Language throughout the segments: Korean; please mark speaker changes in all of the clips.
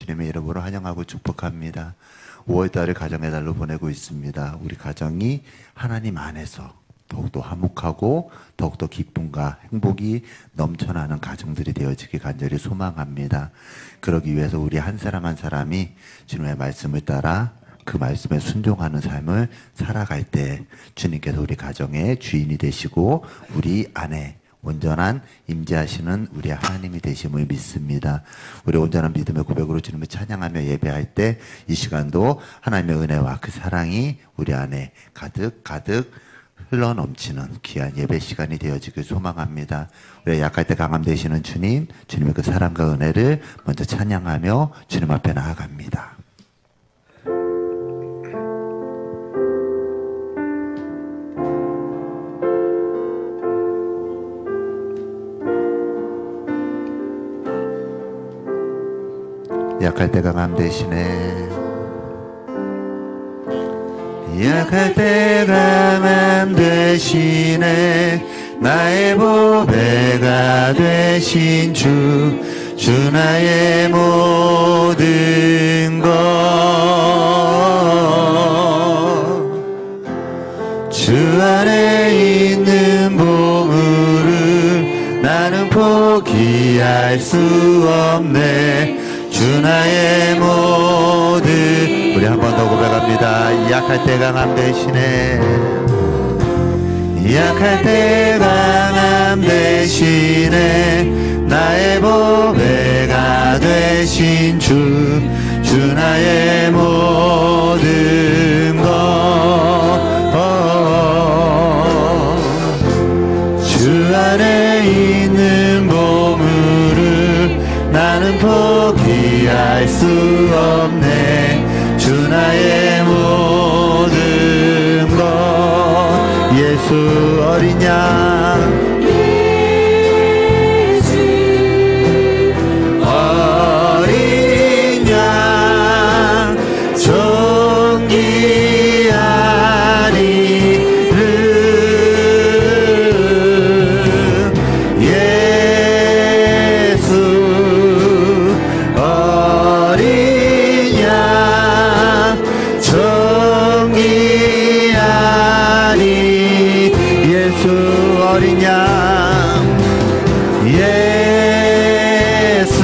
Speaker 1: 주님의 이름으로 환영하고 축복합니다. 5월달을 가정의 달로 보내고 있습니다. 우리 가정이 하나님 안에서 더욱더 화목하고 더욱더 기쁨과 행복이 넘쳐나는 가정들이 되어지기 간절히 소망합니다. 그러기 위해서 우리 한 사람 한 사람이 주님의 말씀을 따라 그 말씀에 순종하는 삶을 살아갈 때 주님께서 우리 가정의 주인이 되시고 우리 안에 온전한 임재하시는 우리 하나님이 되심을 믿습니다. 우리 온전한 믿음의 고백으로 주님을 찬양하며 예배할 때 이 시간도 하나님의 은혜와 그 사랑이 우리 안에 가득 흘러넘치는 귀한 예배 시간이 되어지길 소망합니다. 우리 약할 때 강함 되시는 주님, 주님의 그 사랑과 은혜를 먼저 찬양하며 주님 앞에 나아갑니다. 약할 때 강함 되시네. 약할 때 강함 되시네. 나의 보배가 되신 주 나의 모든 것. 주 안에 있는 보물을 나는 포기할 수 없네. 주 나의 모든. 우리 한 번 더 고백합니다. 약할 때 강함 되시네. 약할 때 강함 되시네. 나의 보배가 되신 주 나의 모든 것. 주 안에 있는 보물을 나는 포기할 수 없네. 주 나의 모든 것. 예수 어린 양, 어린 양 존귀하리를. 예수 어린 양 존귀하리. 예수 어린 양, 예수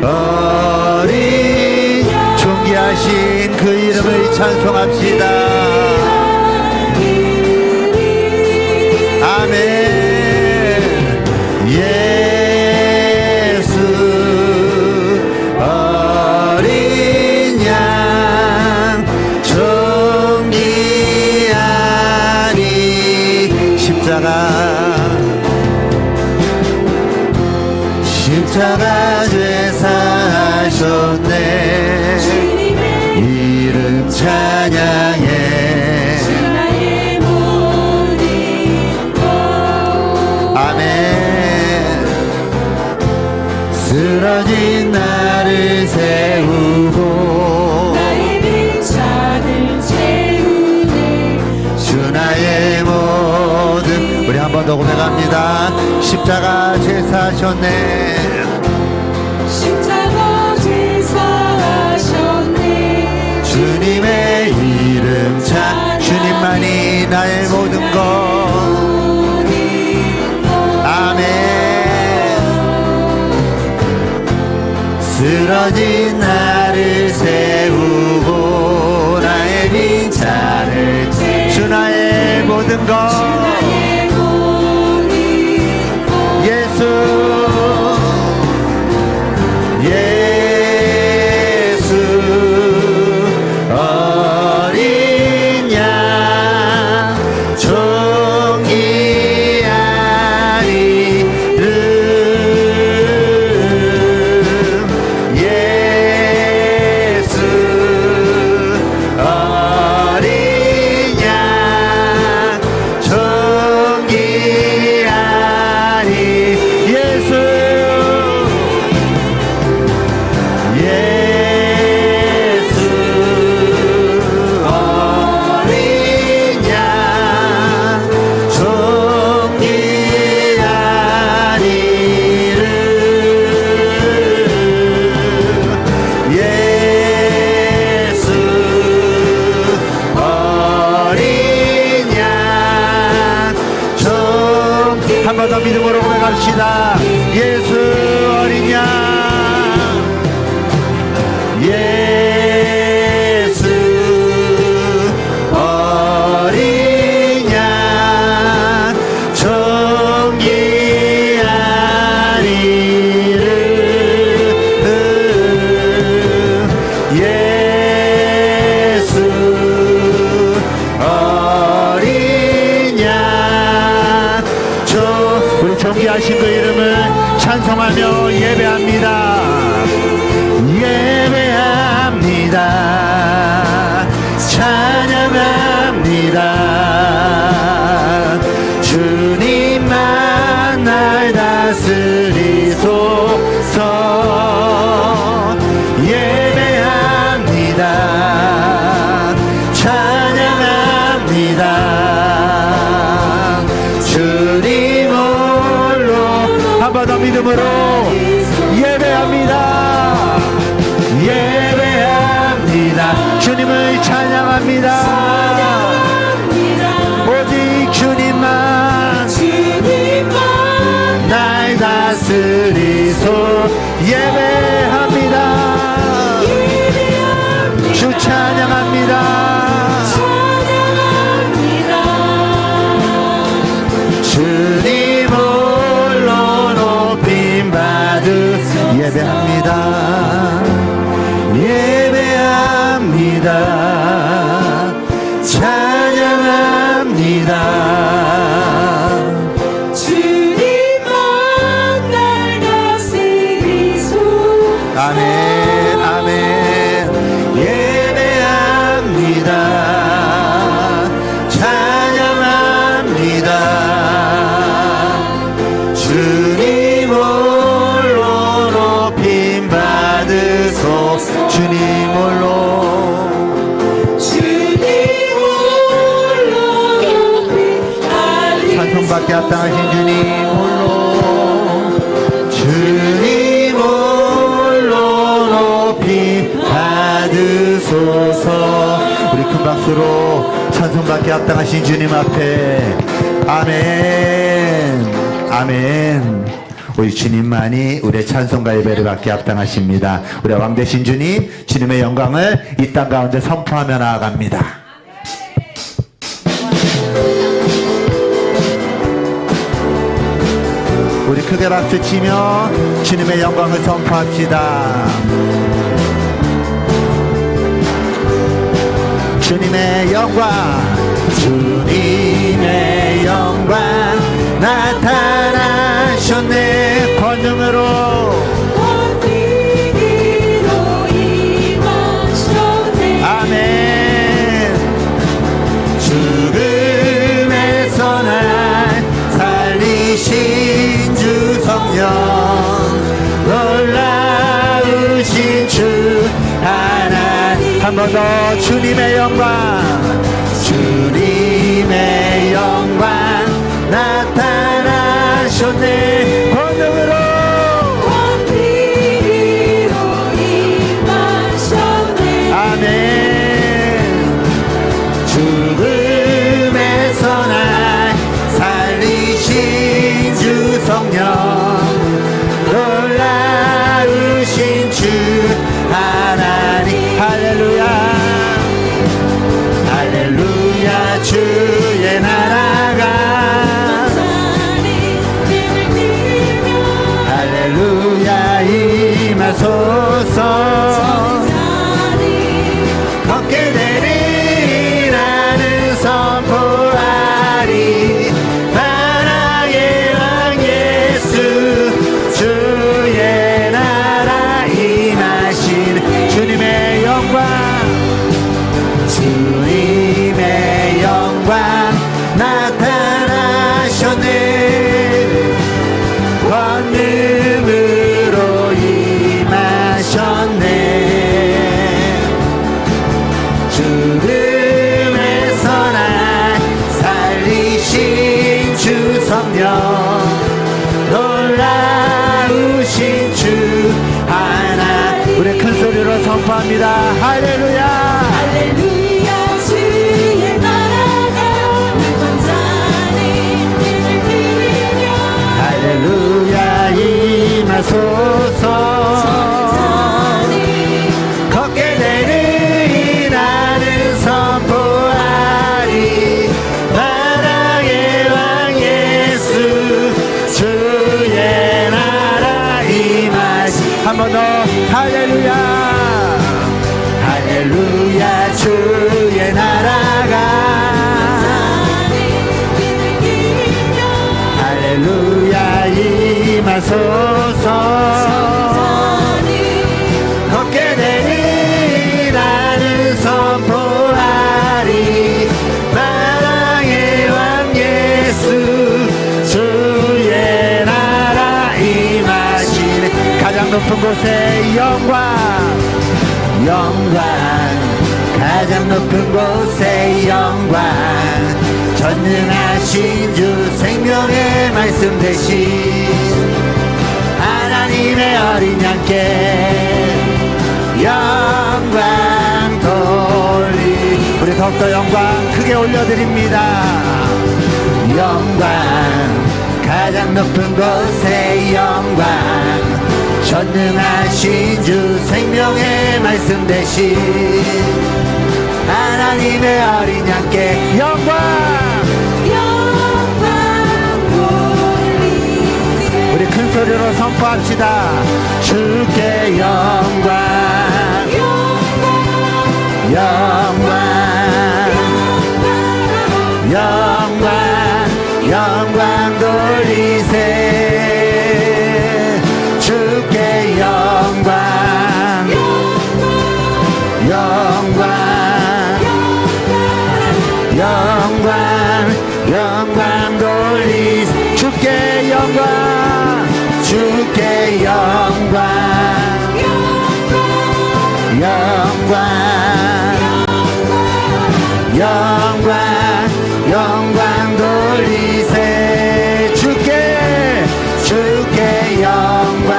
Speaker 1: 어린 존귀하신 그 이름을 찬송합시다. 아멘. 예수 어린 양 존귀하리. 십자가 제사하셨네. 이름 찬양해. 아멘. 쓰러진 나를 세우고
Speaker 2: 나의 빈잔을 채우네.
Speaker 1: 주 나의 모든. 우리 한 번 더 고백합니다. 십자가 제사하셨네.
Speaker 2: 십자가 제사하셨네.
Speaker 1: 주님의 이름 찬. 주님만이 나의 모든 것. 아멘. 쓰러진 나를 세우고 나의 빈잔을 주 나의 모든 것. 예수 예수 어린 양 존귀하리를. 예수 어린 양 존귀하리. 찬양합시다. 예수 어린 양, 예수 어린 양, 존귀한 이름, 예수 어린 양, 우리 존귀하신 그 이름을 찬송하며 예배합니다. 예배합니다. 찬양합니다. 주님만 날 다스리소서. 예배합니다. 찬양합니다. 주님 홀로 한 번 더 믿음으로 예배합니다. 예배합니다. 주님을 찬양합니다. 오직 주님만 날 다스리소. 예배합니다. 주 찬양합니다. 주님 홀로 높임 받으. 예배합니다. 예배합니다. 찬양합니다.
Speaker 2: 주님만 날 다스리소.
Speaker 1: 아멘 아멘. 예배합니다. 찬양합니다. 주님 홀로 높임 받으소. 주님 홀로 찬송받게 합당하신 주님 홀로. 주님 홀로 높이 받으소서. 우리 큰 박수로 찬송받게 합당하신 주님 앞에 아멘 아멘. 우리 주님만이 우리의 찬송과 예배를 받게 합당하십니다. 우리 왕 되신 주님, 주님의 영광을 이 땅 가운데 선포하며 나아갑니다. 우리 크게 박수치며 주님의 영광을 선포합시다. 주님의 영광, 주님의 영광 나타나셨네. 권능으로 아멘. 죽음에서 날 살리신 주 성령, 놀라우신 주 하나님. 한 번 더 주님의 영광, 주님의 영광 나타나셨네. 권능으로 아멘. 죽음에서 날 살리신 주 성령, 놀라우신 주 하나님. 할렐루야 할렐루야. 주의 나라가 할렐루야 임하소서. 걷게 되리 나는 선포하리. 나라의 왕 예수, 주의 나라 임하신 주님의 영광, 주님의 영광 나타나셨네. 권능으로 임하셨네. 죽음에서 날 살리신 주 성령, 놀라우신 주 하나님. 우리 큰 소리로 선포합니다. 할렐루야
Speaker 2: 할렐루야. 주의 나라가 완전히 힘을 빌며
Speaker 1: 할렐루야 할렐루야 할렐루야 주의 나라가 할렐루야 임하소서 걷게 되니 나는 선포하리 사랑의 왕 예수 주의 나라 임하시네 가장 높은 곳에 영광 가장 높은 곳에 영광 전능하신 주 생명의 말씀 대신 하나님의 어린 양께 영광 돌리 우리 더욱더 영광 크게 올려드립니다 영광 가장 높은 곳에 영광 전능하신 주 생명의 말씀 대신 하나님의 어린 양께 영광 우리 큰 소리로 선포합시다 주께 영광 영광 돌리세 주께 영광 돌리세 주께 영광 영광 돌리세 주께 영광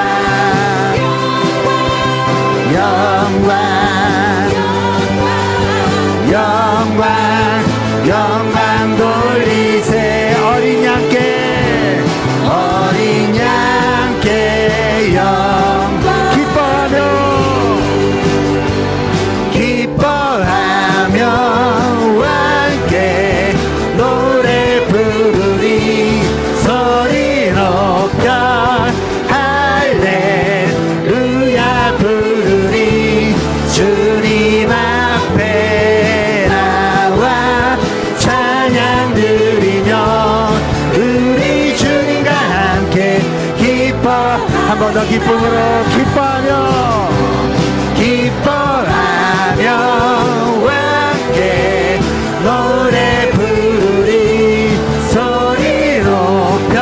Speaker 1: 돌리세 어린 양께 영광 기뻐하며 함께 노래 부르리 소리 높여 할렐루야 부르리 주님 앞에 나와 찬양 드리며 우리 주님과 함께 기뻐 한 번 더 기쁨으로 기뻐하며 함께 노래 부르리 소리 높여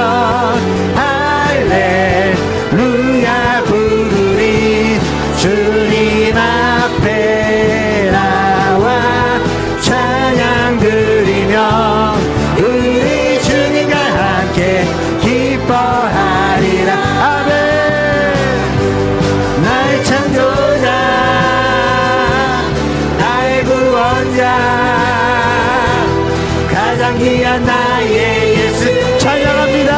Speaker 1: 할렐루야 부르리 주님 앞에 나와 찬양 드리며 우리 주님과 함께 기뻐하리라 아멘 나의 창조자 나의 구원자 가장 귀한 나의 예수 찬양합니다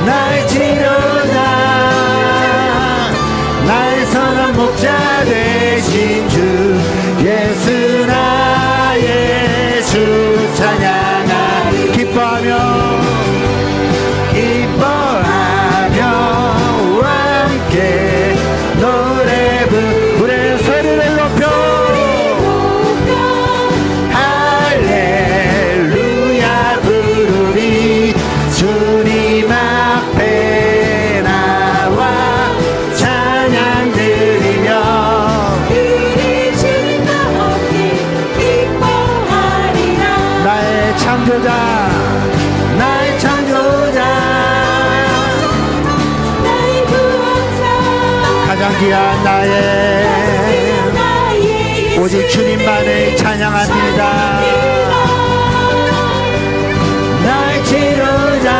Speaker 1: 나의 치료자 나의 선한 목자 되신 주 예수 나의 주 찬양하 기뻐하며 함께 노래 부르 소리를 높여 할렐루야 부르리 주님 앞에 나와 찬양 드리며 우리 주님과 함께 기뻐하리라 나의 창조자 가장 귀한 나의 오직 주님만을 찬양합니다 나의 치료자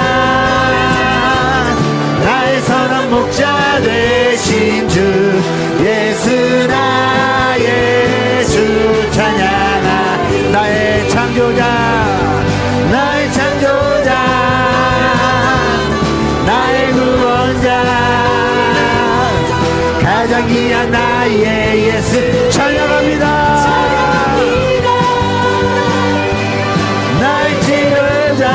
Speaker 1: 나의 선한 목자 되신 주 예수 나의 주 찬양하 나의 창조자 나의 구원자 가장 귀한 나의 예수 찬양합니다 나의 치료자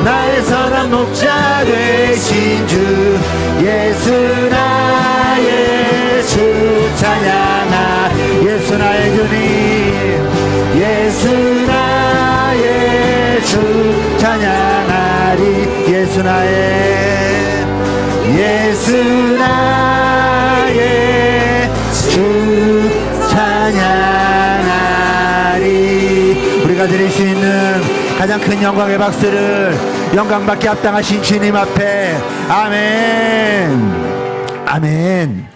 Speaker 1: 나의 선한 목자 되신 주 예수 나의 주 찬양하 예수 나의 주님 예수 나의 주 찬양하리 예수 나의 주 찬양하리. 우리가 드릴 수 있는 가장 큰 영광의 박수를 영광받게 합당하신 주님 앞에 아멘 아멘.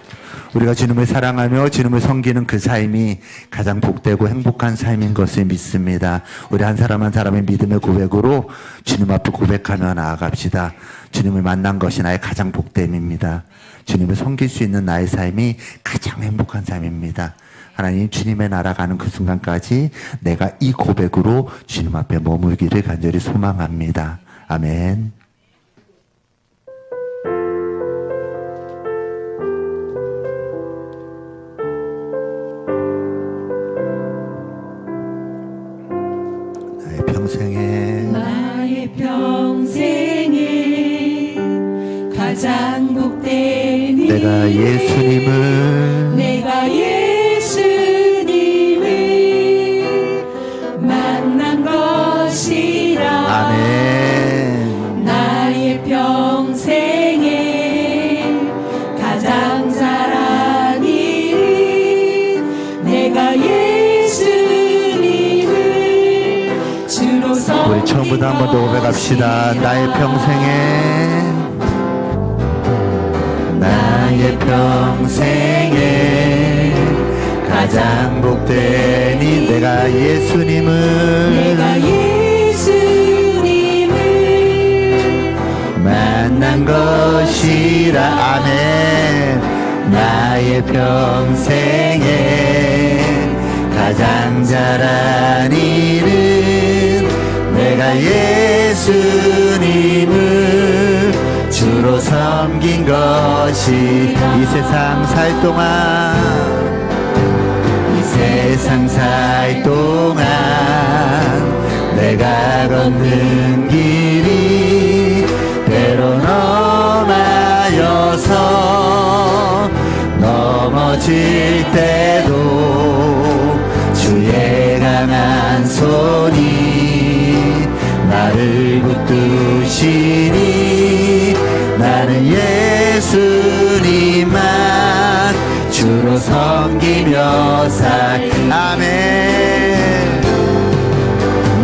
Speaker 1: 우리가 주님을 사랑하며 주님을 섬기는 그 삶이 가장 복되고 행복한 삶인 것을 믿습니다. 우리 한 사람 한 사람의 믿음의 고백으로 주님 앞에 고백하며 나아갑시다. 주님을 만난 것이 나의 가장 복됨입니다. 주님을 섬길 수 있는 나의 삶이 가장 행복한 삶입니다. 하나님, 주님의 나라 가는 그 순간까지 내가 이 고백으로 주님 앞에 머물기를 간절히 소망합니다. 아멘.
Speaker 2: 나의 평생에 가장 복된 일
Speaker 1: 내가 예수님을
Speaker 2: 만난 것이라.
Speaker 1: 아멘.
Speaker 2: 나의 평생에 가장 잘한 일은 내가 예수님을 주로 섬긴
Speaker 1: 우리 처음부터 한 번 더 고백합시다. 나의 평생에 가장 복된 일 내가 예수님을 만난 것이라. 아멘. 나의 평생에 가장 잘한 일은 내가 예수님을 주로 섬긴 것이 이 세상 살 동안 내가 걷는 길이 때론 험하여서 넘어질 때도 주의 강한 손이 나를 붙드시니 나는 예수님만 주로 섬기며 아멘.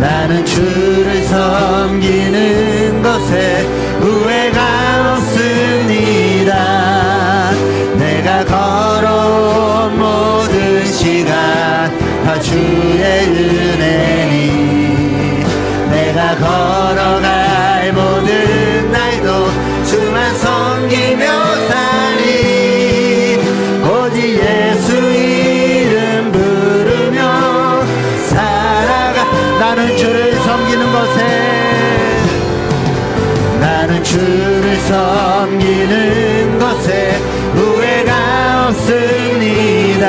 Speaker 1: 나는 주를 섬기는 것에 후회가 없습니다. 내가 걸어온 모든 시간 다 주의 은혜니 내가 걸어갈 모든 날도 주만 섬기며 살리 오직 예수 이름 부르며 살아가. 나는 주를 섬기는 것에 후회가 없습니다.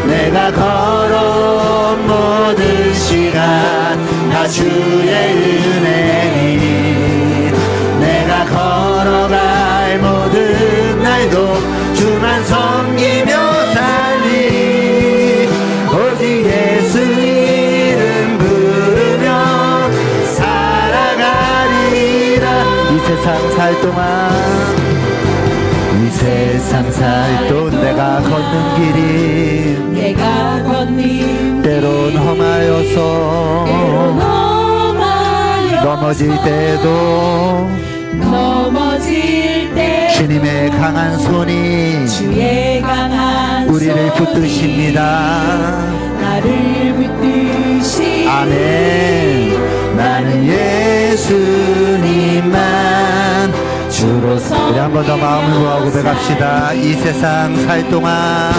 Speaker 1: 내가 걸어온 모든 시간 다 주의 은혜니 내가 걸어갈 모든 날도 주만 섬기며 살리 오직 예수 이름 부르며 살아가리라. 이 세상 살 동안 내가 걷는 길이 때론 험하여서 넘어질 때도 주님의 강한 손이 우리를 붙드십니다. 아멘. 나는 예수님만 주로 우리 한 번 더 마음을 모아 고백합시다. 이 세상 살 동안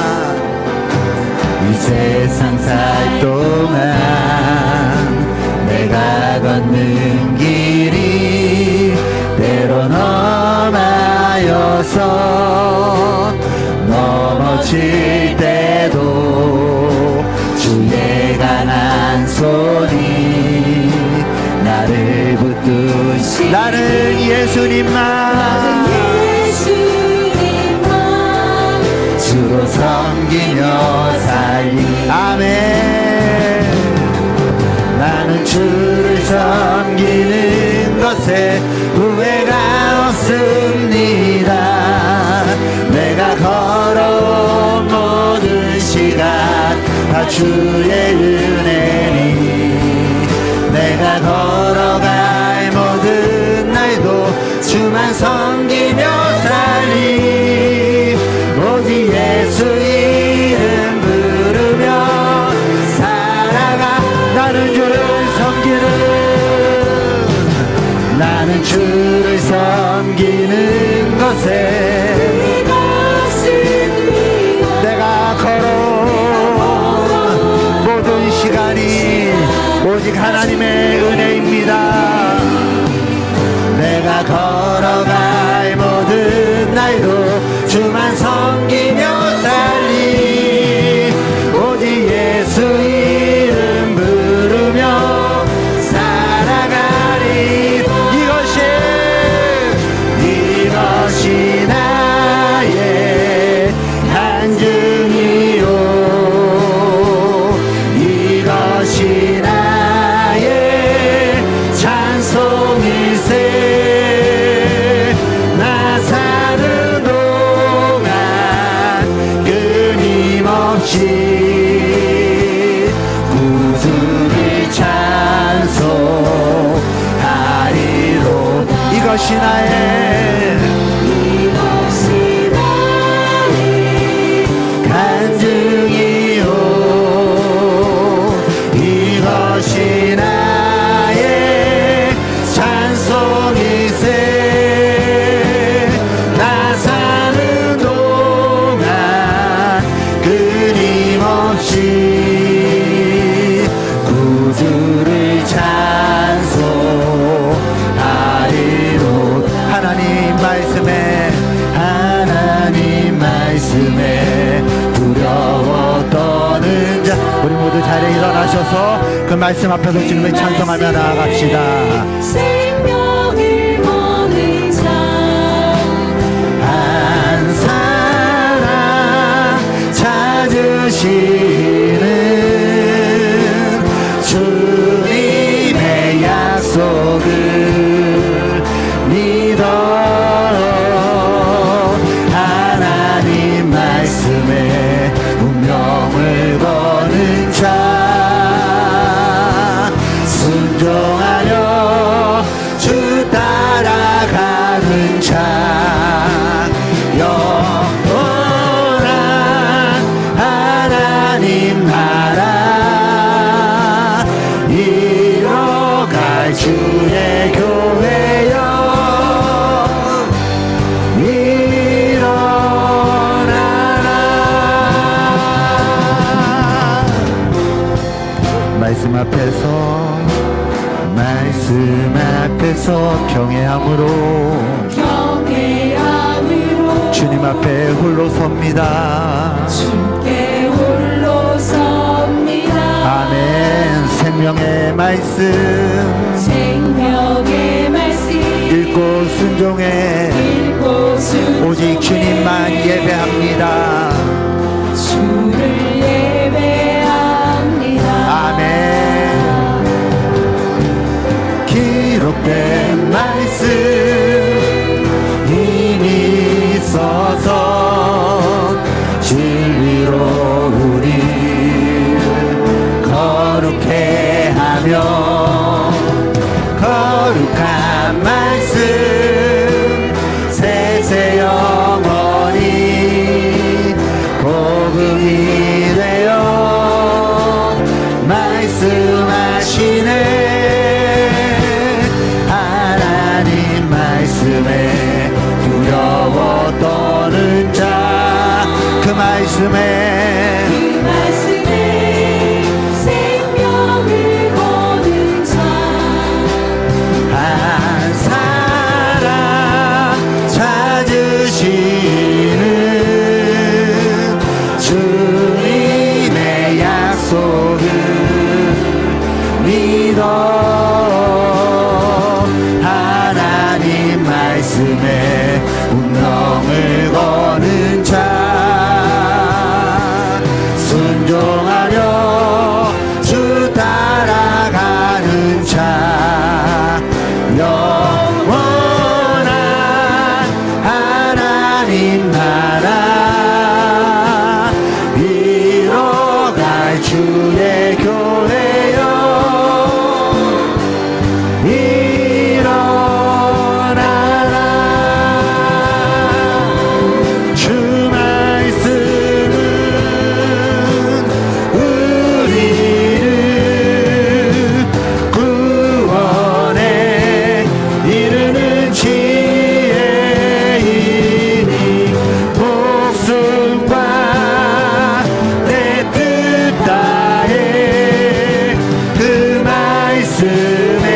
Speaker 1: 내가 걷는 길이 때론 험하여서 넘어질 때도 주의 강한 손이 나를 붙드시
Speaker 2: 것이니
Speaker 1: 나는 예수님만 주로 섬기며 살리. 아멘. 나는 주를 섬기는 것에 후회가 없습니다. 내가 걸어온 모든 시간 다 주의 은혜니 내가 걸어갈 모든 날도 주만 섬기며 살리. 오직 예수 이름 부르며 살아가. 나는 주를 섬기는 것에 내가 걸어온 모든 시간이 오직 하나님의 은혜입니다. 내가 걸어갈 모든 날도 주만 섬기며 살리. 오직 예수 이름 부르며 살아가리. 이것이 나의 간증이요 이것이 나의 찬송일세. 나 사는 동안 끊임없이 구주를 찬송하리로. 이것이 나의 간증이요 이것이 나의 찬송일세. 나 사는 동안 끊임없이 구주를 찬송하리로. 하나님 말씀에 두려워 떠는 자. 우리 모두 자리에 일어나셔서 그 말씀 앞에서 주님을 찬송하며 나아갑시다.
Speaker 2: 생명을 거는 자
Speaker 1: 한 사람 찾으시는 주님의 약속을 믿어 하나님 말씀에 운명을 거는 자. 순종하려 주 따라가는 자. 영원한 하나님 나라 이뤄갈 주의 교회여 일어나라. 말씀 앞에서 경외함으로 주님 앞에 홀로 섭니다.
Speaker 2: 주께 홀로 섭니다.
Speaker 1: 아멘. 생명의 말씀 읽고 순종해 오직 주님만 예배합니다.
Speaker 2: 주를 예배합니다.
Speaker 1: 아멘. 기록된 말씀 이미 써서 진리로 우리를 거룩해 하며 거룩한 말씀 세세 영원히 복음이 되어 말씀하시네. 하나님 말씀에 두려워 떠는 자. 그 말씀에
Speaker 2: 생명을 거는 자
Speaker 1: 한 사람 찾으시는 주님의 약속을 믿어 하나님 말씀에 운명을 거는 자 순종하며 주 따라가는 자 영원한 하나님 나라 이뤄갈 주의 교회여 일어나라 주 말씀은 우리를 구원에 이르는 지혜이니 복숭과 내 뜻 다해 그 말씀에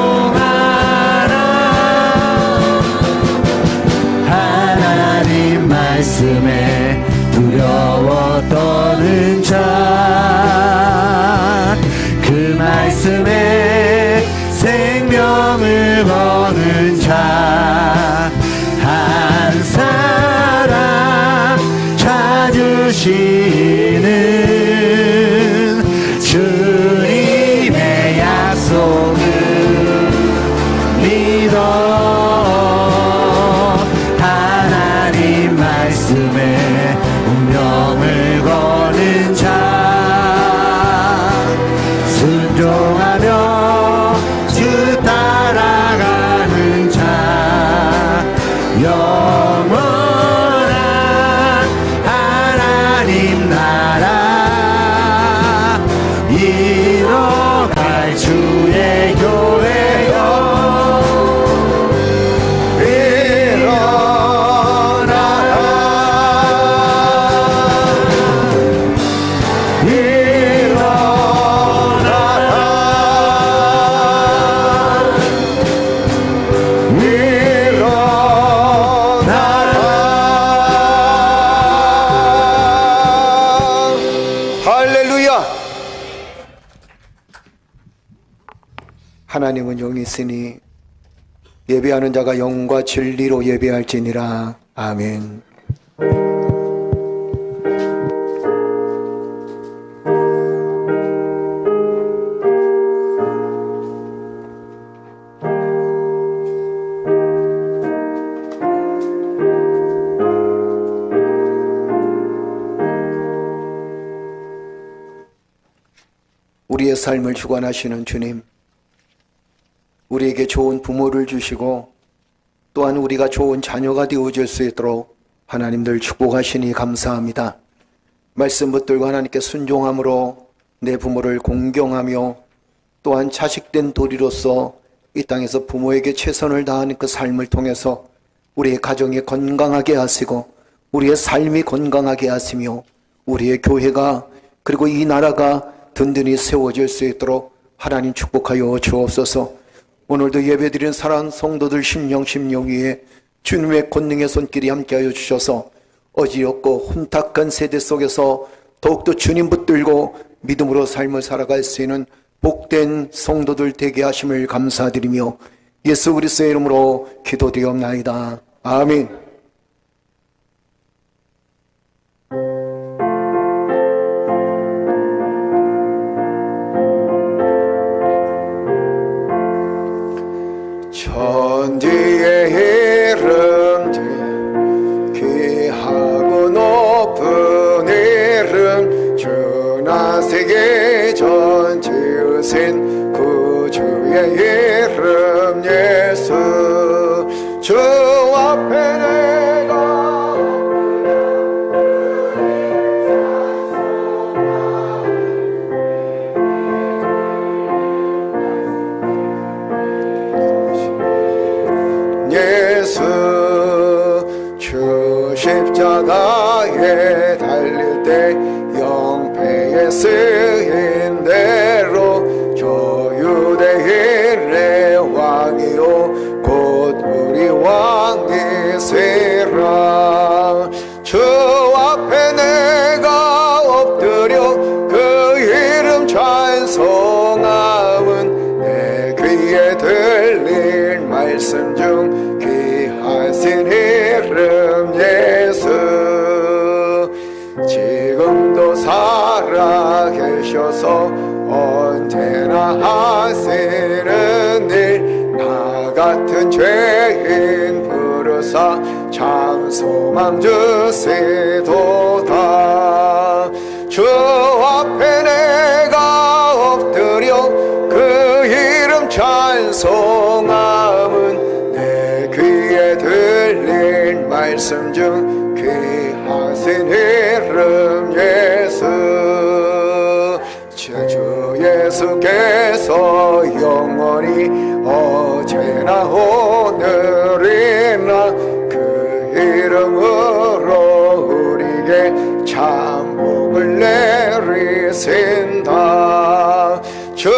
Speaker 1: 복종하라 하나님 말씀에 두려워 떠는 자 그 말씀에 생명을 거는 자 한 사람 찾으시는 주님의 약속을 믿어 하나님 말씀에 운명을 거는 자 순종하며 주 따라가는 자 영원한 하나님 나라 이뤄갈 주의 교회여
Speaker 3: 할렐루야. 하나님은 영이 있으니 예배하는 자가 영과 진리로 예배할지니라. 아멘. 우리의 삶을 주관하시는 주님, 우리에게 좋은 부모를 주시고 또한 우리가 좋은 자녀가 되어줄 수 있도록 하나님들 축복하시니 감사합니다. 말씀 붙들고 하나님께 순종함으로 내 부모를 공경하며 또한 자식된 도리로서 이 땅에서 부모에게 최선을 다하는 그 삶을 통해서 우리의 가정이 건강하게 하시고 우리의 삶이 건강하게 하시며 우리의 교회가 그리고 이 나라가 든든히 세워질 수 있도록 하나님 축복하여 주옵소서. 오늘도 예배드린 사랑하는 성도들 심령 위에 주님의 권능의 손길이 함께하여 주셔서 어지럽고 혼탁한 세대 속에서 더욱더 주님 붙들고 믿음으로 삶을 살아갈 수 있는 복된 성도들 되게 하심을 감사드리며 예수 그리스도의 이름으로 기도드리옵나이다. 아멘. 천지의 이름 귀하고 높은 이름 주나세계 전 지으신 구주의 이름 예수 주 앞에 내가 예수 주 십자가에 달릴 때 영패에 쓰인 대로 저 유대인의 왕이요 곧 우리 왕이시라 주 앞에 내가 엎드려 그 이름 찬송함은 내 귀에 들 말씀 중 귀하신 이름 예수 지금도 살아계셔서 언제나 하시는 일 나 같은 죄인 부르사 참 소망 주시도다 주 앞에 내가 엎드려 그 이름 찬송함은 내 귀에 들린 말씀 중 귀하신 이름 예수 주 예수께서 영원히 어제나 오늘이나 그 이름으로 우리에게 참 복을 내리신다 주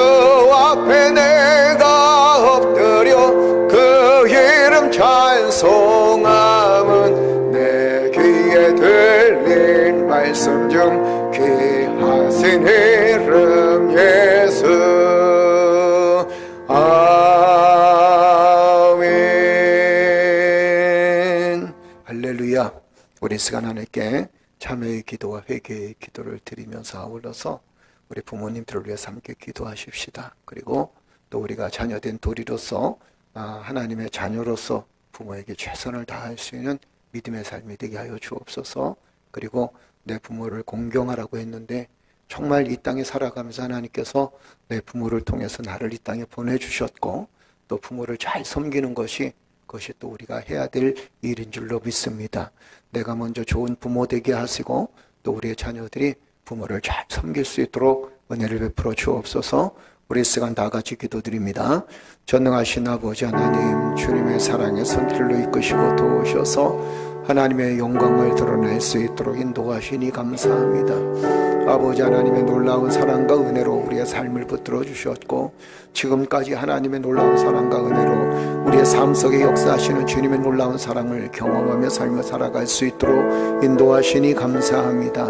Speaker 3: 앞에 내가 엎드려 그 이름 찬송함은 내 귀에 들린 말씀 중 귀하신 이름 예수 아멘. 할렐루야. 우리 시간 하나님께 참여의 기도와 회개의 기도를 드리면서 아울러서 우리 부모님들을 위해서 함께 기도하십시다. 그리고 또 우리가 자녀된 도리로서 하나님의 자녀로서 부모에게 최선을 다할 수 있는 믿음의 삶이 되게 하여 주옵소서. 그리고 내 부모를 공경하라고 했는데 정말 이 땅에 살아가면서 하나님께서 내 부모를 통해서 나를 이 땅에 보내주셨고 또 부모를 잘 섬기는 것이 그것이 또 우리가 해야 될 일인 줄로 믿습니다. 내가 먼저 좋은 부모 되게 하시고 또 우리의 자녀들이 부모를 잘 섬길 수 있도록 은혜를 베풀어 주옵소서. 우리 시간 다 같이 기도드립니다. 전능하신 아버지 하나님, 주님의 사랑의 손길로 이끄시고 도우셔서 하나님의 영광을 드러낼 수 있도록 인도하시니 감사합니다. 아버지 하나님의 놀라운 사랑과 은혜로 우리의 삶을 붙들어 주셨고 지금까지 하나님의 놀라운 사랑과 은혜로 우리의 삶 속에 역사하시는 주님의 놀라운 사랑을 경험하며 삶을 살아갈 수 있도록 인도하시니 감사합니다.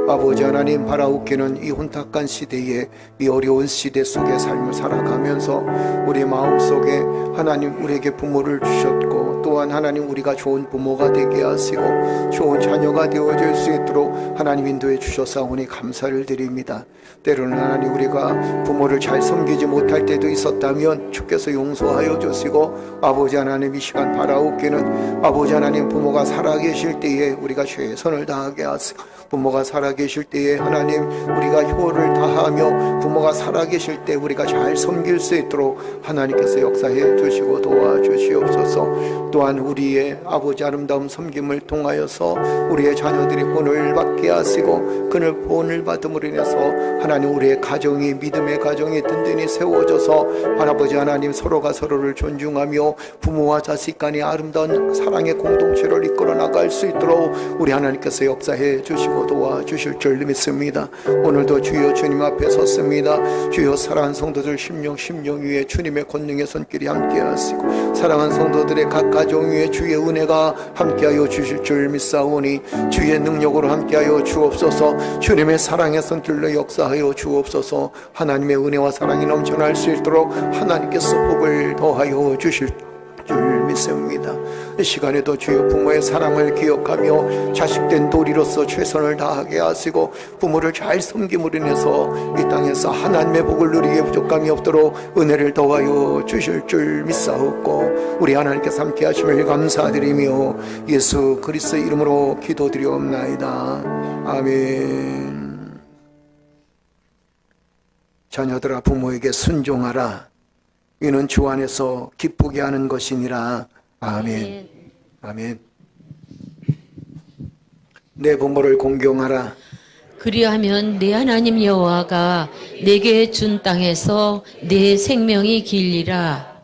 Speaker 3: 아버지 하나님, 바라옵기는 이 혼탁한 시대에 이 어려운 시대 속에 삶을 살아가면서 우리 마음속에 하나님 우리에게 부모를 주셨고 또한 하나님 우리가 좋은 부모가 되게 하시고 좋은 자녀가 되어질 수 있도록 하나님 인도해 주셔사오니 감사를 드립니다. 때로는 하나님 우리가 부모를 잘 섬기지 못할 때도 있었다면 주께서 용서하여 주시고 아버지 하나님 이 시간 바라옵기는 아버지 하나님 부모가 살아계실 때에 우리가 최선을 다하게 하시고 부모가 살아계실 때에 하나님 우리가 효를 다하며 부모가 살아계실 때 우리가 잘 섬길 수 있도록 하나님께서 역사해 주시고 도와주시옵소서. 또한 우리의 아버지 아름다운 섬김을 통하여서 우리의 자녀들이 본을 받게 하시고 그늘 본을 받음으로 인해서 하나님 우리의 가정이 믿음의 가정이 든든히 세워져서 아버지 하나님 서로가 서로를 존중하며 부모와 자식 간의 아름다운 사랑의 공동체를 이끌어 나갈 수 있도록 우리 하나님께서 역사해 주시고 도와주실 줄 믿습니다. 오늘도 주여 주님 앞에 섰습니다. 주여 사랑하는 성도들 심령 위에 주님의 권능의 손길이 함께 하시고 사랑하는 성도들의 각 가정 위에 주의 은혜가 함께하여 주실 줄 믿사오니 주의 능력으로 함께하여 주옵소서. 주님의 사랑의 손길로 역사하여 주옵소서. 하나님의 은혜와 사랑이 넘쳐날 수 있도록 하나님께서 복을 더하여 주실 줄 믿습니다. 이 시간에도 주여 부모의 사랑을 기억하며 자식된 도리로서 최선을 다하게 하시고 부모를 잘 섬김으로 인해서 이 땅에서 하나님의 복을 누리기에 부족함이 없도록 은혜를 더하여 주실 줄 믿사옵고 우리 하나님께서 함께 하심을 감사드리며 예수 그리스도의 이름으로 기도드리옵나이다. 아멘. 자녀들아 부모에게 순종하라. 이는 주 안에서 기쁘게 하는 것이니라. 아멘. 아멘. 내 부모를 공경하라.
Speaker 4: 그리하면 내 하나님 여호와가 내게 준 땅에서 내 생명이 길리라.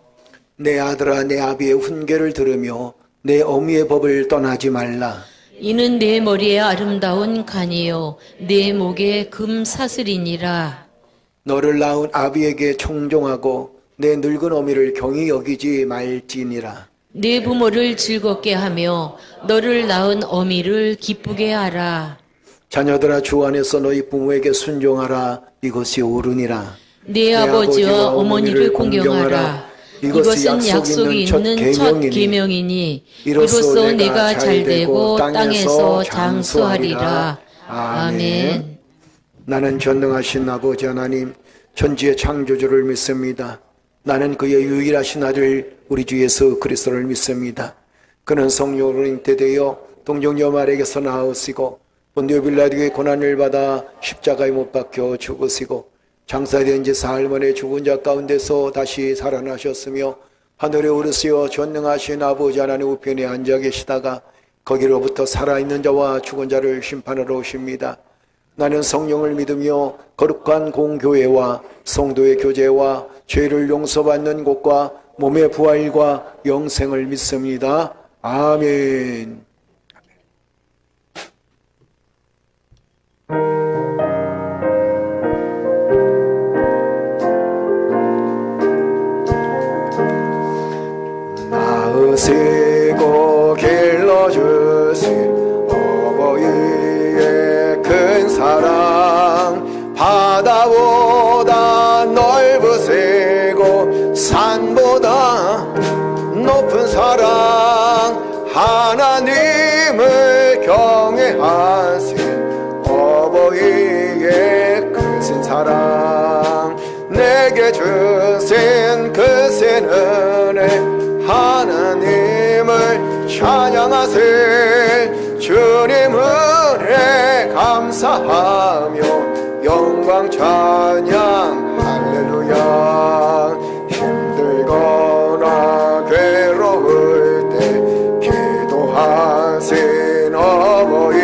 Speaker 3: 내 아들아 내 아비의 훈계를 들으며 내 어미의 법을 떠나지 말라.
Speaker 4: 이는 내 머리에 아름다운 간이요 내 목에 금 사슬이니라.
Speaker 3: 너를 낳은 아비에게 청종하고 내 늙은 어미를 경히 여기지 말지니라.
Speaker 4: 내 부모를 즐겁게 하며 너를 낳은 어미를 기쁘게 하라.
Speaker 3: 자녀들아 주 안에서 너희 부모에게 순종하라. 이것이 옳으니라.
Speaker 4: 내 아버지와 어머니를 공경하라. 이것은 약속이 있는 첫 계명이니 이로써 내가 잘되고 땅에서 장수하리라. 아멘.
Speaker 3: 나는 전능하신 아버지 하나님, 천지의 창조주를 믿습니다. 나는 그의 유일하신 아들 우리 주 예수 그리스도를 믿습니다. 그는 성령으로 잉태되어 동정녀 마리아에게서 나으시고 본디오 빌라도의 고난을 받아 십자가에 못 박혀 죽으시고 장사된 지 사흘 만에 죽은 자 가운데서 다시 살아나셨으며 하늘에 오르시어 전능하신 아버지 하나님 우편에 앉아 계시다가 거기로부터 살아있는 자와 죽은 자를 심판하러 오십니다. 나는 성령을 믿으며 거룩한 공교회와 성도의 교제와 죄를 용서받는 곳과 몸의 부활과 영생을 믿습니다. 아멘. 나으시고 길러주신 어버이의 큰 사랑, 바다보다 넓으시고 산보다 높은 사랑, 하나님을 경외하신 어버이의 크신 사랑, 내게 주신 크신 은혜, 하나님을 찬양하세. 주님 은혜 감사하며 영광 찬양 할렐루야. 힘들거나 괴로울 때 기도하신 어버이,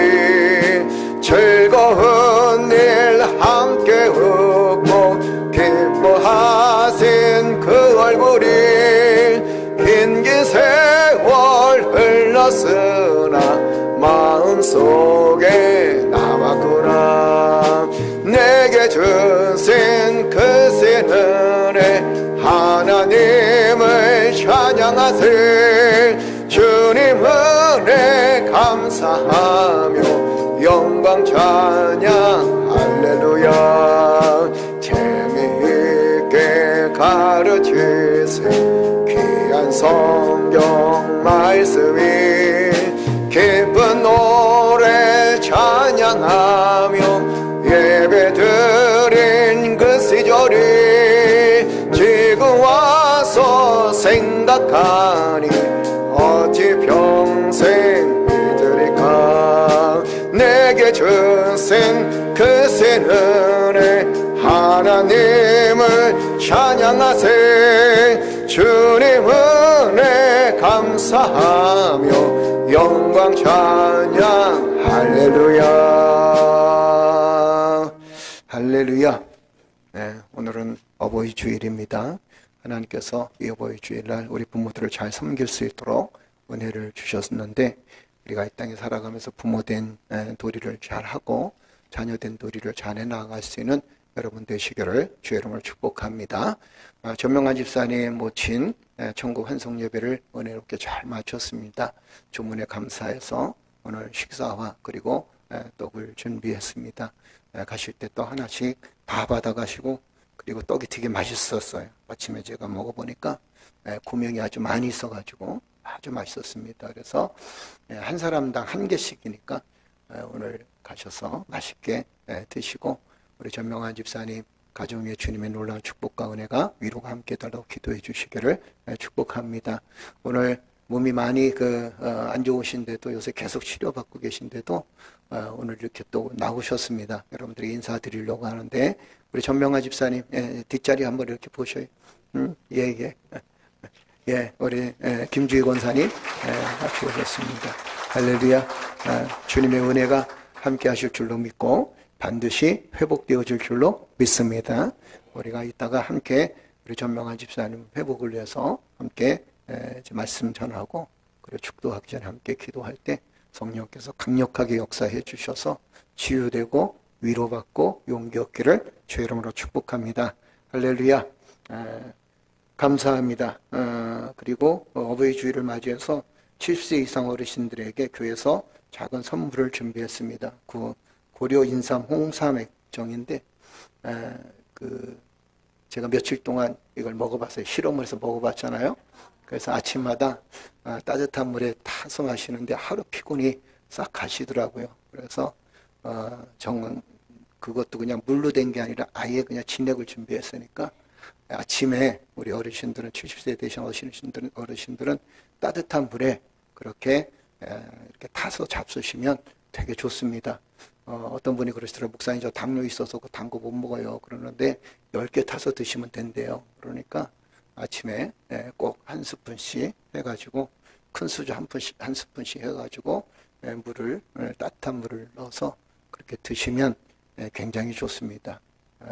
Speaker 3: 즐거운 일 함께 웃고 기뻐하신 그 얼굴이 긴 세월 흘렀으나 마음속에 남았구나. 내게 주신 크신 은혜, 하나님을 찬양하세. 주님 은혜 감사하며 영광 찬양 할렐루야. 재미있게 가르치세 귀한 성경 말씀이, 기쁜 노래 찬양하며 예배드린 그 시절이 지금 와서 생각하니 어찌 평생 잊으리까. 내게 주신 크신 은혜, 하나님을 찬양하세. 주님 은혜 감사하며 영광 찬양 할렐루야. 할렐루야. 네, 오늘은 어버이 주일입니다. 하나님께서 이 어버이 주일날 우리 부모들을 잘 섬길 수 있도록 은혜를 주셨는데, 우리가 이 땅에 살아가면서 부모된 도리를 잘하고 자녀된 도리를 잘 해나갈 수 있는 여러분 되시기를 주의 이름으로 축복합니다. 전명환 집사님 모친 천국 환송 예배를 은혜롭게 잘 마쳤습니다. 주문에 감사해서 오늘 식사와 그리고 떡을 준비했습니다. 가실 때 떡 하나씩 다 받아가시고, 그리고 떡이 되게 맛있었어요. 아침에 제가 먹어보니까 고명이 아주 많이 있어가지고 아주 맛있었습니다. 그래서 한 사람당 한 개씩이니까 오늘 가셔서 맛있게 드시고, 우리 전명환 집사님 가정 위에 주님의 놀라운 축복과 은혜가 위로가 함께 달라고 기도해 주시기를 축복합니다. 오늘 몸이 많이 안 좋으신데도, 요새 계속 치료받고 계신데도 오늘 이렇게 또 나오셨습니다. 여러분들이 인사드리려고 하는데, 우리 전명환 집사님 뒷자리 한번 이렇게 보셔요. 예, 우리 김주희 권사님 같이 오셨습니다. 할렐루야. 주님의 은혜가 함께 하실 줄로 믿고 반드시 회복되어질 줄로 믿습니다. 우리가 이따가 함께 우리 전명환 집사님 회복을 위해서 함께 말씀 전하고, 그리고 축도하기 전에 함께 기도할 때 성령께서 강력하게 역사해 주셔서 치유되고 위로받고 용기 얻기를 주의 이름으로 축복합니다. 할렐루야. 감사합니다. 그리고 어버이 주일을 맞이해서 70세 이상 어르신들에게 교회에서 작은 선물을 준비했습니다. 고려 인삼 홍삼액정인데 제가 며칠 동안 이걸 먹어봤어요. 실험을 해서 먹어봤잖아요. 그래서 아침마다 따뜻한 물에 타서 마시는데 하루 피곤이 싹 가시더라고요. 그래서 그것도 그냥 물로 된 게 아니라 아예 그냥 진액을 준비했으니까 아침에 우리 어르신들은 70세 되신 어르신들은 따뜻한 물에 그렇게 이렇게 타서 잡수시면 되게 좋습니다. 어떤 분이 그러시더라고요. 목사님 저 당뇨 있어서 그 단 거 못 먹어요. 그러는데 10개 타서 드시면 된대요. 그러니까 아침에 꼭 한 스푼씩 해가지고 큰 수저 한 스푼씩 해가지고 따뜻한 물을 넣어서 그렇게 드시면 굉장히 좋습니다.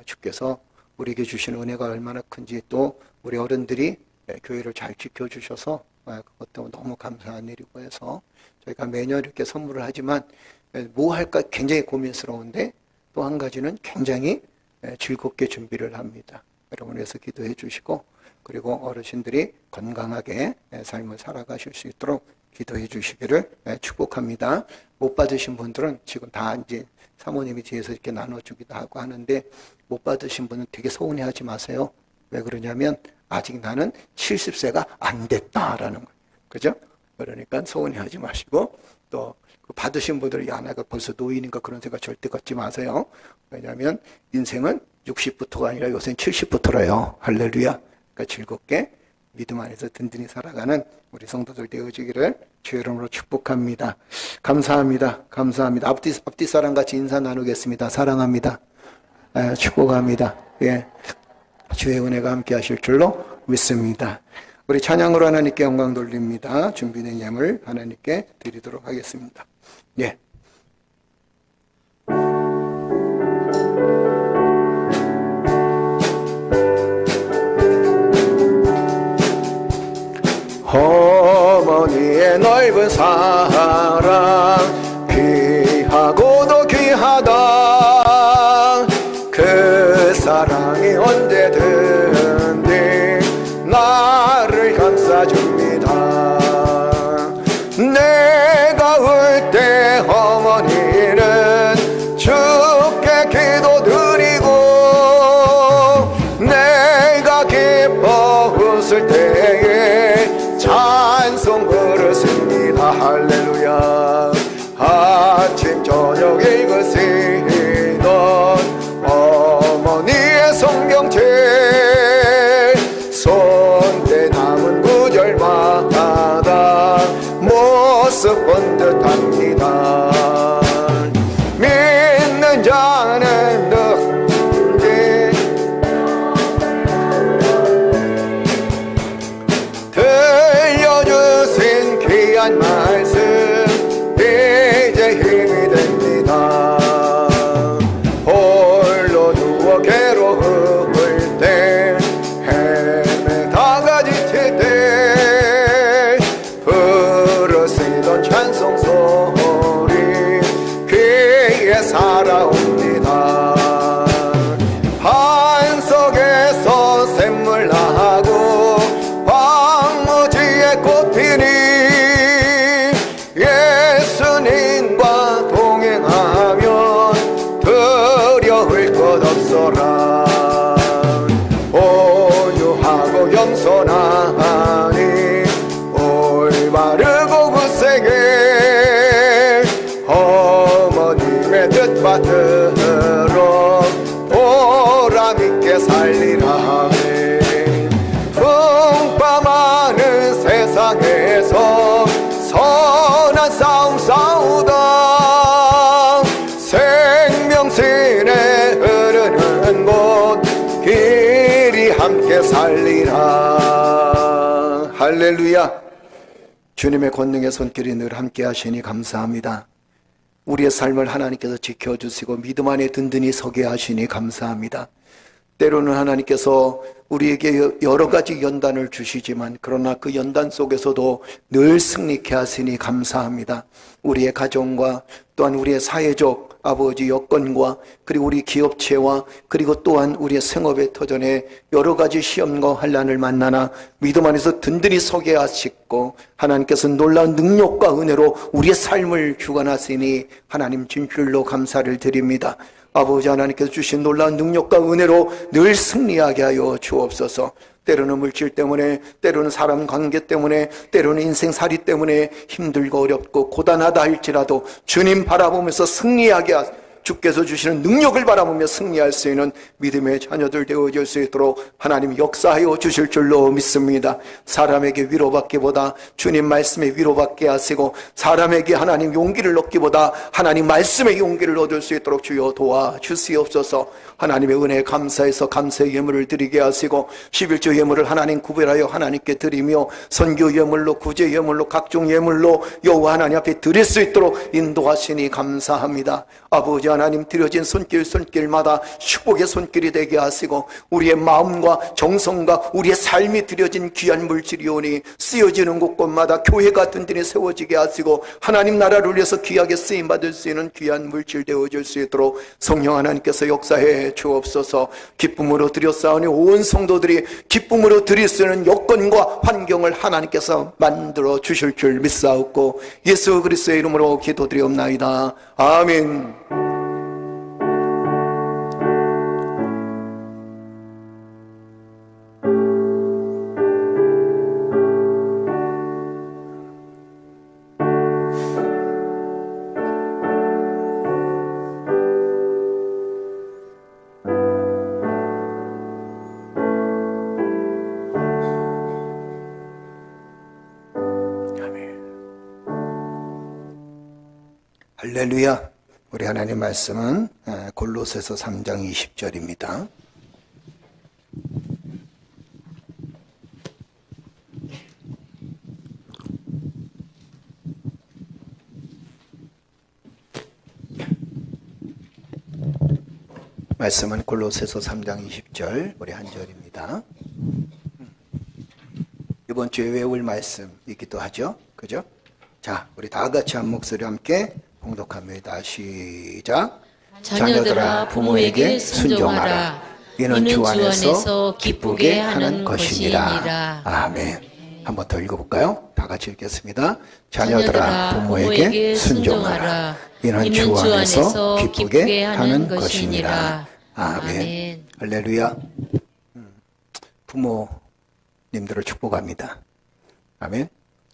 Speaker 3: 주께서 우리에게 주시는 은혜가 얼마나 큰지 또 우리 어른들이 교회를 잘 지켜주셔서 그것 때문에 너무 감사한 일이고 해서 저희가 매년 이렇게 선물을 하지만 뭐 할까 굉장히 고민스러운데 또 한 가지는 굉장히 즐겁게 준비를 합니다. 여러분 위해서 기도해 주시고 그리고 어르신들이 건강하게 삶을 살아가실 수 있도록 기도해 주시기를 축복합니다. 못 받으신 분들은 지금 다 이제 사모님이 뒤에서 이렇게 나눠주기도 하고 하는데 못 받으신 분은 되게 서운해하지 마세요. 왜 그러냐면 아직 나는 70세가 안 됐다라는 거예요. 그죠? 그러니까 서운해하지 마시고 또 받으신 분들은 야 내가 벌써 노인인가 그런 생각 절대 갖지 마세요. 왜냐하면 인생은 60부터가 아니라 요새는 70부터래요. 할렐루야. 그러니까 즐겁게 믿음 안에서 든든히 살아가는 우리 성도들 되어지기를 주의 이름으로 축복합니다. 감사합니다. 감사합니다. 앞뒤 사람 같이 인사 나누겠습니다. 사랑합니다. 축복합니다. 예, 주의 은혜가 함께 하실 줄로 믿습니다. 우리 찬양으로 하나님께 영광 돌립니다. 준비된 예물 하나님께 드리도록 하겠습니다. 예. 어머니의 넓은 사랑 귀하고도 귀하다. 그 사랑이 언제든지 나를 감싸줍니다. 내가 울 때 어머니는 주께 기도드리고 내가 기뻐 웃을 때에 찬송 부르십니다. 할렐루야. 아침 저녁 읽으시던 어머니의 성경책 손때 남은 구절마다 모습 본 듯합니다. 믿는 자는 능히 들려주신 귀한 말씀 이제 힘이 됩니다. 홀로 누워 괴로울 때 헤매다가 지칠 때 부르시던 찬송 소리 귀에 살아옵니다. 반석에서 샘물 나고 황무지에 꽃 피니 예수님과 동행하면 두려울 것 없어라. 오유하고 겸손하니 올바르고 굳세게 어머님의 뜻 받들어 보람있게 살리라네. 풍파많은 세상에서 선한 싸움 싸우다 생명신에 흐르는 곳 길이 함께 살리라. 할렐루야. 주님의 권능의 손길이 늘 함께 하시니 감사합니다. 우리의 삶을 하나님께서 지켜주시고 믿음 안에 든든히 서게 하시니 감사합니다. 때로는 하나님께서 우리에게 여러 가지 연단을 주시지만 그러나 그 연단 속에서도 늘 승리케 하시니 감사합니다. 우리의 가정과 또한 우리의 사회적 아버지 여건과 그리고 우리 기업체와 그리고 또한 우리의 생업의 터전에 여러 가지 시험과 환난을 만나나 믿음 안에서 든든히 서게 하시고 하나님께서 놀라운 능력과 은혜로 우리의 삶을 주관하시니 하나님 진실로 감사를 드립니다. 아버지 하나님께서 주신 놀라운 능력과 은혜로 늘 승리하게 하여 주옵소서. 때로는 물질 때문에, 때로는 사람 관계 때문에, 때로는 인생살이 때문에 힘들고 어렵고 고단하다 할지라도 주님 바라보면서 승리하게 하소서. 주께서 주시는 능력을 바라보며 승리할 수 있는 믿음의 자녀들 되어질 수 있도록 하나님 역사하여 주실 줄로 믿습니다. 사람에게 위로받기보다 주님 말씀에 위로받게 하시고, 사람에게 하나님 용기를 얻기보다 하나님 말씀의 용기를 얻을 수 있도록 주여 도와주시옵소서. 하나님의 은혜에 감사해서 감사의 예물을 드리게 하시고, 11조 예물을 하나님 구별하여 하나님께 드리며, 선교 예물로, 구제 예물로, 각종 예물로 여호와 하나님 앞에 드릴 수 있도록 인도하시니 감사합니다. 아버지 하나님, 드려진 손길마다 축복의 손길이 되게 하시고, 우리의 마음과 정성과 우리의 삶이 드려진 귀한 물질이오니 쓰여지는 곳곳마다 교회가 든든히 세워지게 하시고, 하나님 나라를 위해서 귀하게 쓰임받을 수 있는 귀한 물질 되어질 수 있도록 성령 하나님께서 역사해 주옵소서. 기쁨으로 드렸사오니 온 성도들이 기쁨으로 드릴 수 있는 여건과 환경을 하나님께서 만들어 주실 줄 믿사옵고, 예수 그리스도의 이름으로 기도드리옵나이다. 아멘. 할렐루야. 우리 하나님 말씀은 골로새서 3장 20절입니다. 말씀은 골로새서 3장 20절 우리 한 절입니다. 이번 주에 외울 말씀이기도 하죠. 그죠? 자, 우리 다 같이 한 목소리 함께 봉독합니다. 시작.
Speaker 4: 자녀들아 부모에게 순종하라.
Speaker 3: 이는 주 안에서 기쁘게 하는 것이니라. 아멘. 한번 더 읽어볼까요? 다 같이 읽겠습니다. 자녀들아 부모에게 순종하라. 이는 주 안에서 기쁘게 하는 것이니라. 아멘. 할렐루야. 부모님들을 축복합니다. 아멘.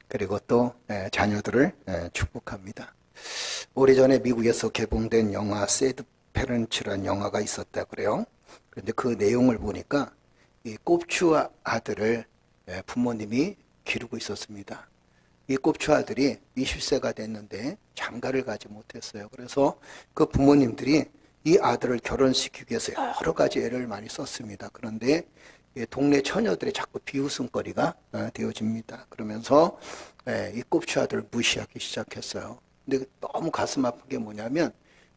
Speaker 3: 그리고 또 자녀들을 축복합니다. 오래전에 미국에서 개봉된 영화 새드 페런츠라는 영화가 있었다 그래요. 그런데 그 내용을 보니까 이 꼽추 아들을 부모님이 기르고 있었습니다. 이 꼽추 아들이 20세가 됐는데 장가를 가지 못했어요. 그래서 그 부모님들이 이 아들을 결혼시키기 위해서 여러 가지 애를 많이 썼습니다. 그런데 동네 처녀들이 자꾸 비웃음거리가 되어집니다. 그러면서 이 꼽추 아들을 무시하기 시작했어요. 근데 너무 가슴 아픈 게 뭐냐면,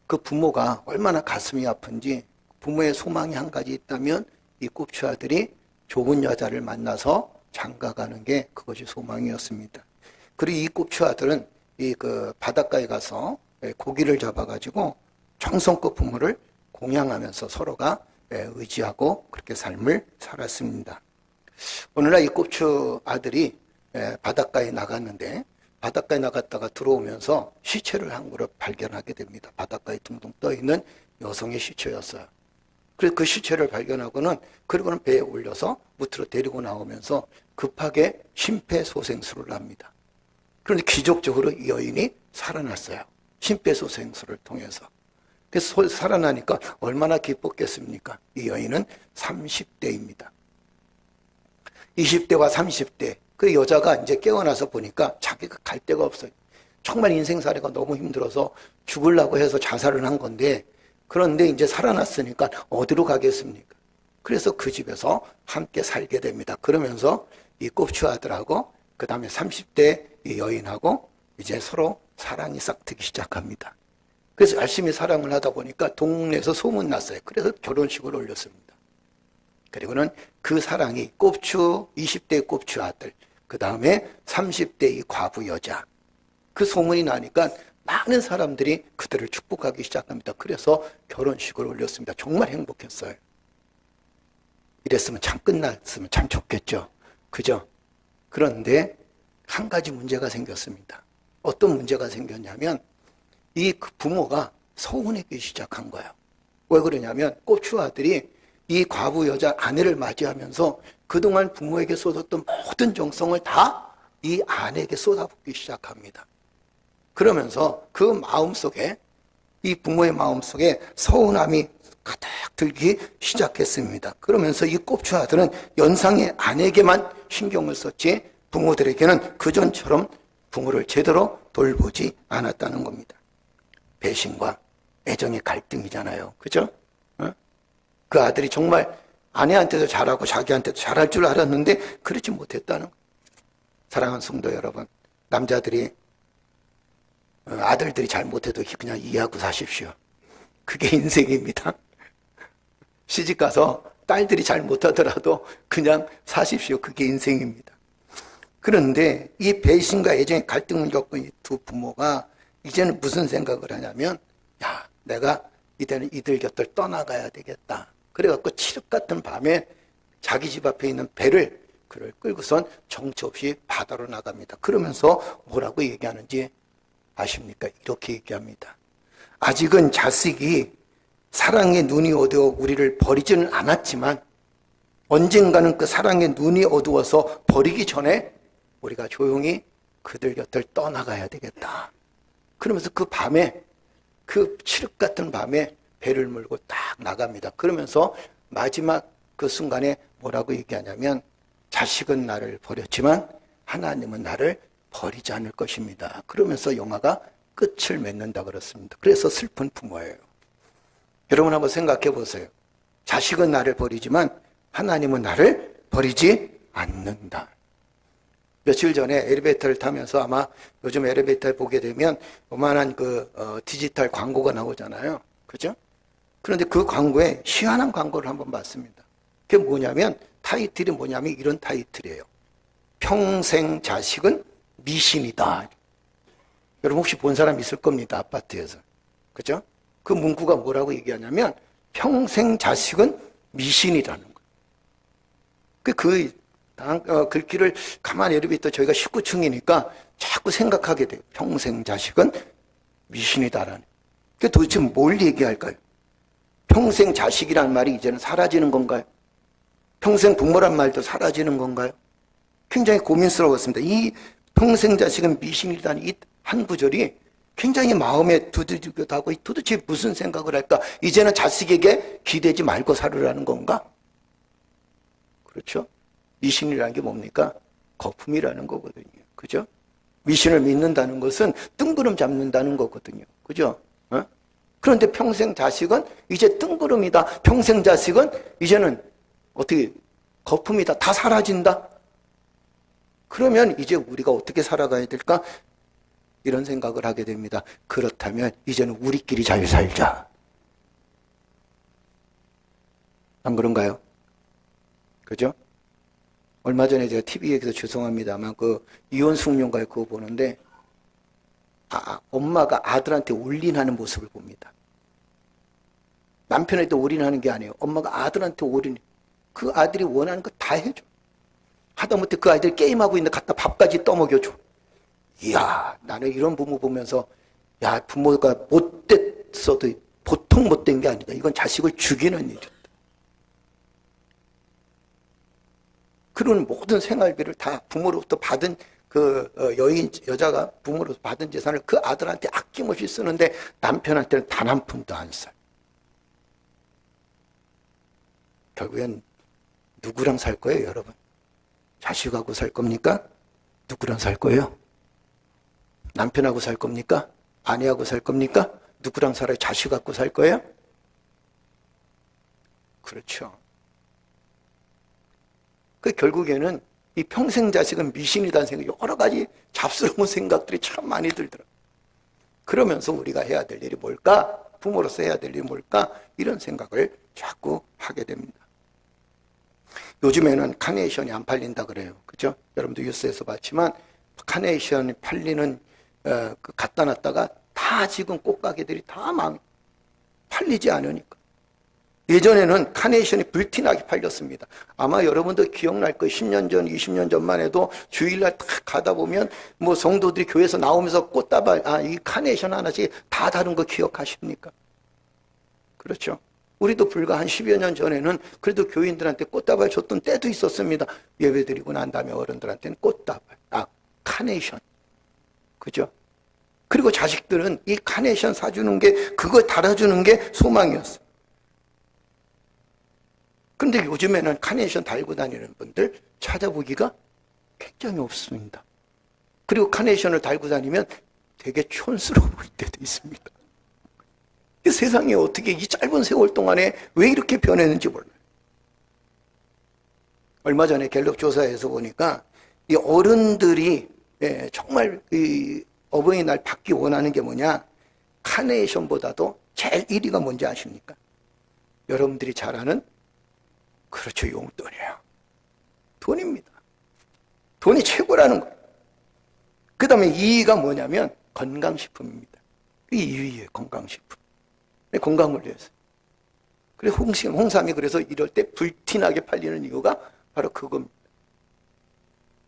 Speaker 3: 그 부모가 얼마나 가슴이 아픈지, 부모의 소망이 한 가지 있다면 이 꼽추 아들이 좋은 여자를 만나서 장가가는 게 그것이 소망이었습니다. 그리고 이 꼽추 아들은 그 바닷가에 가서 고기를 잡아가지고 정성껏 부모를 공양하면서 서로가 의지하고 그렇게 삶을 살았습니다. 오늘날 이 꼽추 아들이 바닷가에 나갔는데, 바닷가에 나갔다가 들어오면서 시체를 한 그릇 발견하게 됩니다. 바닷가에 둥둥 떠있는 여성의 시체였어요. 그래서 그 시체를 발견하고는, 그리고는 배에 올려서 무트로 데리고 나오면서 급하게 심폐소생술을 합니다. 그런데 기적적으로 이 여인이 살아났어요. 심폐소생술을 통해서. 그래서 살아나니까 얼마나 기뻤겠습니까? 이 여인은 30대입니다. 20대와 30대. 그 여자가 이제 깨어나서 보니까 자기가 갈 데가 없어요. 정말 인생살이가 너무 힘들어서 죽으려고 해서 자살을 한 건데, 그런데 이제 살아났으니까 어디로 가겠습니까? 그래서 그 집에서 함께 살게 됩니다. 그러면서 이 꼽추 아들하고 그 다음에 30대 이 여인하고 이제 서로 사랑이 싹트기 시작합니다. 그래서 열심히 사랑을 하다 보니까 동네에서 소문났어요. 그래서 결혼식을 올렸습니다. 그리고는 그 사랑이 20대 꼽추 아들, 그 다음에 30대 이 과부 여자, 그 소문이 나니까 많은 사람들이 그들을 축복하기 시작합니다. 그래서 결혼식을 올렸습니다. 정말 행복했어요. 이랬으면 참 끝났으면 참 좋겠죠. 그죠? 그런데 한 가지 문제가 생겼습니다. 어떤 문제가 생겼냐면, 이 부모가 서운하기 시작한 거예요. 왜 그러냐면 꼽추 아들이 이 과부 여자 아내를 맞이하면서 그동안 부모에게 쏟았던 모든 정성을 다 이 아내에게 쏟아붓기 시작합니다. 그러면서 그 마음속에, 이 부모의 마음속에 서운함이 가득 들기 시작했습니다. 그러면서 이 꼽추 아들은 연상의 아내에게만 신경을 썼지 부모들에게는 그전처럼 부모를 제대로 돌보지 않았다는 겁니다. 배신과 애정의 갈등이잖아요. 그죠? 그 아들이 정말 아내한테도 잘하고 자기한테도 잘할 줄 알았는데 그렇지 못했다는 거예요. 사랑하는 성도 여러분, 남자들이 아들들이 잘못해도 그냥 이해하고 사십시오. 그게 인생입니다. 시집가서 딸들이 잘못하더라도 그냥 사십시오. 그게 인생입니다. 그런데 이 배신과 애정의 갈등을 겪은 이 두 부모가 이제는 무슨 생각을 하냐면, 야, 내가 이제는 이들 곁을 떠나가야 되겠다. 그래갖고 칠흑 같은 밤에 자기 집 앞에 있는 배를 그를 끌고선 정처 없이 바다로 나갑니다. 그러면서 뭐라고 얘기하는지 아십니까? 이렇게 얘기합니다. 아직은 자식이 사랑의 눈이 어두워 우리를 버리지는 않았지만 언젠가는 그 사랑의 눈이 어두워서 버리기 전에 우리가 조용히 그들 곁을 떠나가야 되겠다. 그러면서 그 밤에, 그 칠흑 같은 밤에 배를 몰고 딱 나갑니다. 그러면서 마지막 그 순간에 뭐라고 얘기하냐면, 자식은 나를 버렸지만 하나님은 나를 버리지 않을 것입니다. 그러면서 영화가 끝을 맺는다 그렇습니다. 그래서 슬픈 부모예요. 여러분 한번 생각해 보세요. 자식은 나를 버리지만 하나님은 나를 버리지 않는다. 며칠 전에 엘리베이터를 타면서, 아마 요즘 엘리베이터에 보게 되면 요만한 디지털 광고가 나오잖아요. 그죠? 그런데 그 광고에 희한한 광고를 한번 봤습니다. 그게 뭐냐면, 타이틀이 뭐냐면 이런 타이틀이에요. 평생 자식은 미신이다. 여러분 혹시 본 사람 있을 겁니다. 아파트에서. 그죠? 그 문구가 뭐라고 얘기하냐면 평생 자식은 미신이라는 거예요. 글귀를 가만히 엘리베이터, 저희가 19층이니까 자꾸 생각하게 돼요. 평생 자식은 미신이다라는. 그게 도대체 뭘 얘기할까요? 평생 자식이라는 말이 이제는 사라지는 건가요? 평생 부모란 말도 사라지는 건가요? 굉장히 고민스러웠습니다. 이 평생 자식은 미신이라는 이 한 구절이 굉장히 마음에 두드리기도 하고, 도대체 무슨 생각을 할까? 이제는 자식에게 기대지 말고 살으라는 건가? 그렇죠? 미신이라는 게 뭡니까? 거품이라는 거거든요. 그죠? 미신을 믿는다는 것은 뜬구름 잡는다는 거거든요. 그죠? 그런데 평생 자식은 이제 뜬구름이다. 평생 자식은 이제는 어떻게 거품이다. 다 사라진다. 그러면 이제 우리가 어떻게 살아가야 될까? 이런 생각을 하게 됩니다. 그렇다면 이제는 우리끼리 잘 살자. 안 그런가요? 그죠? 얼마 전에 제가 TV에서 죄송합니다만 이혼 숙녀인가요? 그거 보는데 엄마가 아들한테 올인하는 모습을 봅니다. 남편한테 올인하는 게 아니에요. 엄마가 아들한테 올인. 그 아들이 원하는 거 다 해줘. 하다못해 그 아이들 게임하고 있는데 갖다 밥까지 떠먹여줘. 이야, 나는 이런 부모 보면서, 야, 부모가 못됐어도 보통 못된 게 아니다. 이건 자식을 죽이는 일이다. 그런 모든 생활비를 다 부모로부터 받은 여자가 부모로부터 받은 재산을 그 아들한테 아낌없이 쓰는데 남편한테는 단 한 푼도 안 써요. 결국엔 누구랑 살 거예요, 여러분? 자식하고 살 겁니까? 누구랑 살 거예요? 남편하고 살 겁니까? 아내하고 살 겁니까? 누구랑 살아요? 자식하고 살 거예요? 그렇죠. 결국에는 이 평생 자식은 미신이라는 생각이, 여러 가지 잡스러운 생각들이 참 많이 들더라고요. 그러면서 우리가 해야 될 일이 뭘까? 부모로서 해야 될 일이 뭘까? 이런 생각을 자꾸 하게 됩니다. 요즘에는 카네이션이 안 팔린다 그래요. 그죠? 여러분도 뉴스에서 봤지만 카네이션이 팔리는 갖다 놨다가 다 지금 꽃가게들이 다 팔리지 않으니까. 예전에는 카네이션이 불티나게 팔렸습니다. 아마 여러분도 기억날 거예요. 10년 전, 20년 전만 해도 주일날 딱 가다 보면 성도들이 교회에서 나오면서 꽃다발, 이 카네이션 하나씩 다 다른 거 기억하십니까? 그렇죠? 우리도 불과 한 10여 년 전에는 그래도 교인들한테 꽃다발 줬던 때도 있었습니다. 예배드리고 난 다음에 어른들한테는 꽃다발, 카네이션. 그죠? 그리고 자식들은 이 카네이션 사주는 게, 그거 달아주는 게 소망이었어요. 그런데 요즘에는 카네이션 달고 다니는 분들 찾아보기가 굉장히 없습니다. 그리고 카네이션을 달고 다니면 되게 촌스러워 보일 때도 있습니다. 이 세상에 어떻게 이 짧은 세월 동안에 왜 이렇게 변했는지 몰라요. 얼마 전에 갤럽 조사에서 보니까 이 어른들이 정말 이 어버이날 받기 원하는 게 뭐냐? 카네이션보다도 제일 1위가 뭔지 아십니까? 여러분들이 잘 아는, 그렇죠, 용돈이에요. 돈입니다. 돈이 최고라는 거예요. 그 다음에 2위가 뭐냐면 건강식품입니다. 이 2위예요, 건강식품. 건강을 위해서. 그래, 홍삼이 그래서 이럴 때 불티나게 팔리는 이유가 바로 그겁니다.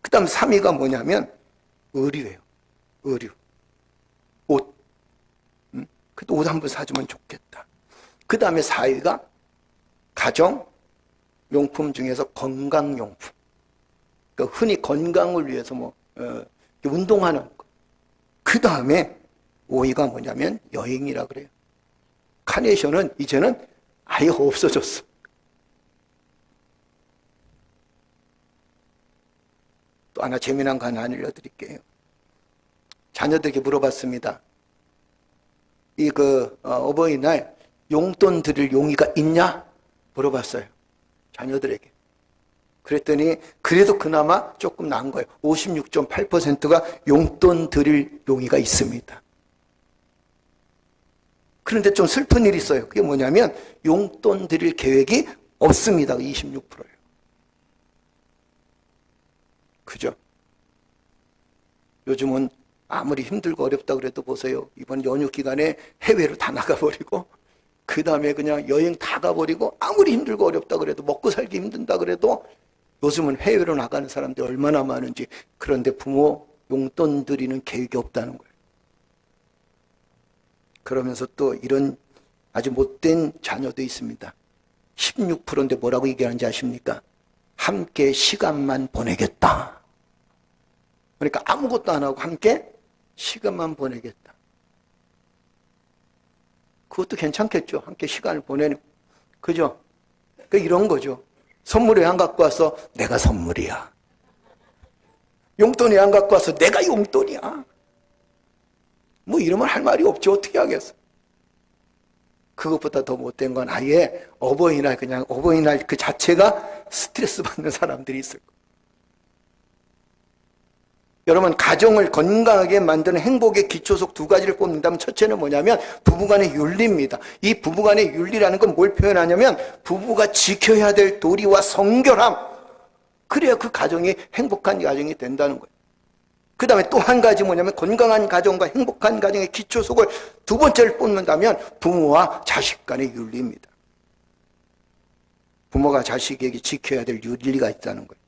Speaker 3: 그 다음 3위가 뭐냐면 의류예요. 의류. 옷. 그래도 옷 한 번 사주면 좋겠다. 그 다음에 4위가 가정용품 중에서 건강용품. 그러니까 흔히 건강을 위해서 운동하는 거. 그 다음에 5위가 뭐냐면 여행이라 그래요. 카네이션은 이제는 아예 없어졌어. 또 하나 재미난 거 하나 알려드릴게요. 자녀들에게 물어봤습니다. 어버이날 용돈 드릴 용의가 있냐? 물어봤어요. 자녀들에게. 그랬더니 그래도 그나마 조금 나은 거예요. 56.8%가 용돈 드릴 용의가 있습니다. 그런데 좀 슬픈 일이 있어요. 그게 뭐냐면 용돈 드릴 계획이 없습니다. 26%예요. 그죠? 요즘은 아무리 힘들고 어렵다 그래도 보세요. 이번 연휴 기간에 해외로 다 나가버리고 그 다음에 그냥 여행 다 가버리고 아무리 힘들고 어렵다 그래도 먹고 살기 힘든다 그래도 요즘은 해외로 나가는 사람들이 얼마나 많은지. 그런데 부모 용돈 드리는 계획이 없다는 거예요. 그러면서 또 이런 아주 못된 자녀도 있습니다. 16%인데 뭐라고 얘기하는지 아십니까? 함께 시간만 보내겠다. 그러니까 아무것도 안 하고 함께 시간만 보내겠다. 그것도 괜찮겠죠. 함께 시간을 보내는. 그죠? 그러니까 이런 거죠. 선물을 안 갖고 와서 내가 선물이야. 용돈이 안 갖고 와서 내가 용돈이야. 뭐 이러면 할 말이 없지. 어떻게 하겠어. 그것보다 더 못된 건 아예 어버이날 그 자체가 스트레스 받는 사람들이 있을 거예요. 여러분, 가정을 건강하게 만드는 행복의 기초속 2가지를 꼽는다면 첫째는 뭐냐면 부부간의 윤리입니다. 이 부부간의 윤리라는 건 뭘 표현하냐면 부부가 지켜야 될 도리와 성결함. 그래야 그 가정이 행복한 가정이 된다는 거예요. 그 다음에 또 한 가지 뭐냐면 건강한 가정과 행복한 가정의 기초속을 2번째를 뽑는다면 부모와 자식 간의 윤리입니다. 부모가 자식에게 지켜야 될 윤리가 있다는 거예요.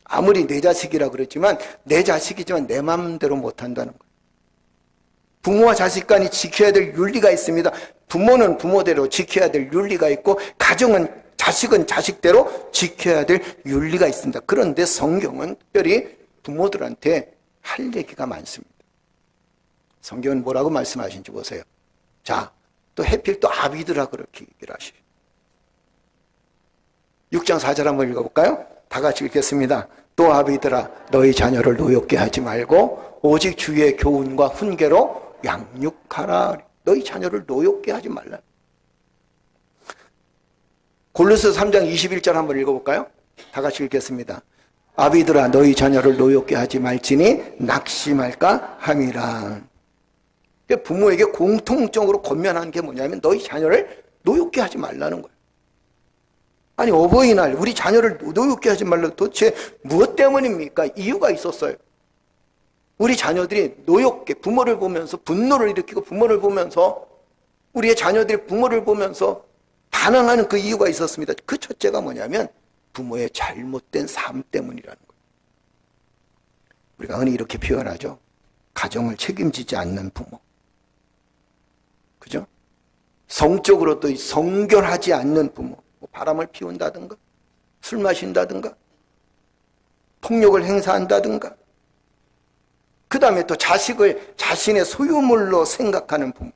Speaker 3: 아무리 내 자식이라 그랬지만 내 자식이지만 내 마음대로 못한다는 거예요. 부모와 자식 간이 지켜야 될 윤리가 있습니다. 부모는 부모대로 지켜야 될 윤리가 있고 자식은 자식대로 지켜야 될 윤리가 있습니다. 그런데 성경은 특별히 부모들한테 할 얘기가 많습니다. 성경은 뭐라고 말씀하신지 보세요. 자, 또 해필 또 아비들아 그렇게 얘기를 하시죠. 6장 4절 한번 읽어볼까요? 다 같이 읽겠습니다. 또 아비들아 너희 자녀를 노엽게 하지 말고 오직 주의 교훈과 훈계로 양육하라. 너희 자녀를 노엽게 하지 말라. 골로새 3장 21절 한번 읽어볼까요? 다 같이 읽겠습니다. 아비들아 너희 자녀를 노엽게 하지 말지니 낙심할까 함이라. 부모에게 공통적으로 권면하는 게 뭐냐면 너희 자녀를 노엽게 하지 말라는 거예요. 아니 어버이날 우리 자녀를 노엽게 하지 말라고 도대체 무엇 때문입니까? 이유가 있었어요. 우리 자녀들이 노엽게 부모를 보면서 분노를 일으키고 부모를 보면서 우리의 자녀들이 부모를 보면서 반항하는 그 이유가 있었습니다. 그 첫째가 뭐냐면 부모의 잘못된 삶 때문이라는 거예요. 우리가 흔히 이렇게 표현하죠. 가정을 책임지지 않는 부모. 그죠? 성적으로도 성결하지 않는 부모, 뭐 바람을 피운다든가 술 마신다든가 폭력을 행사한다든가, 그 다음에 또 자식을 자신의 소유물로 생각하는 부모,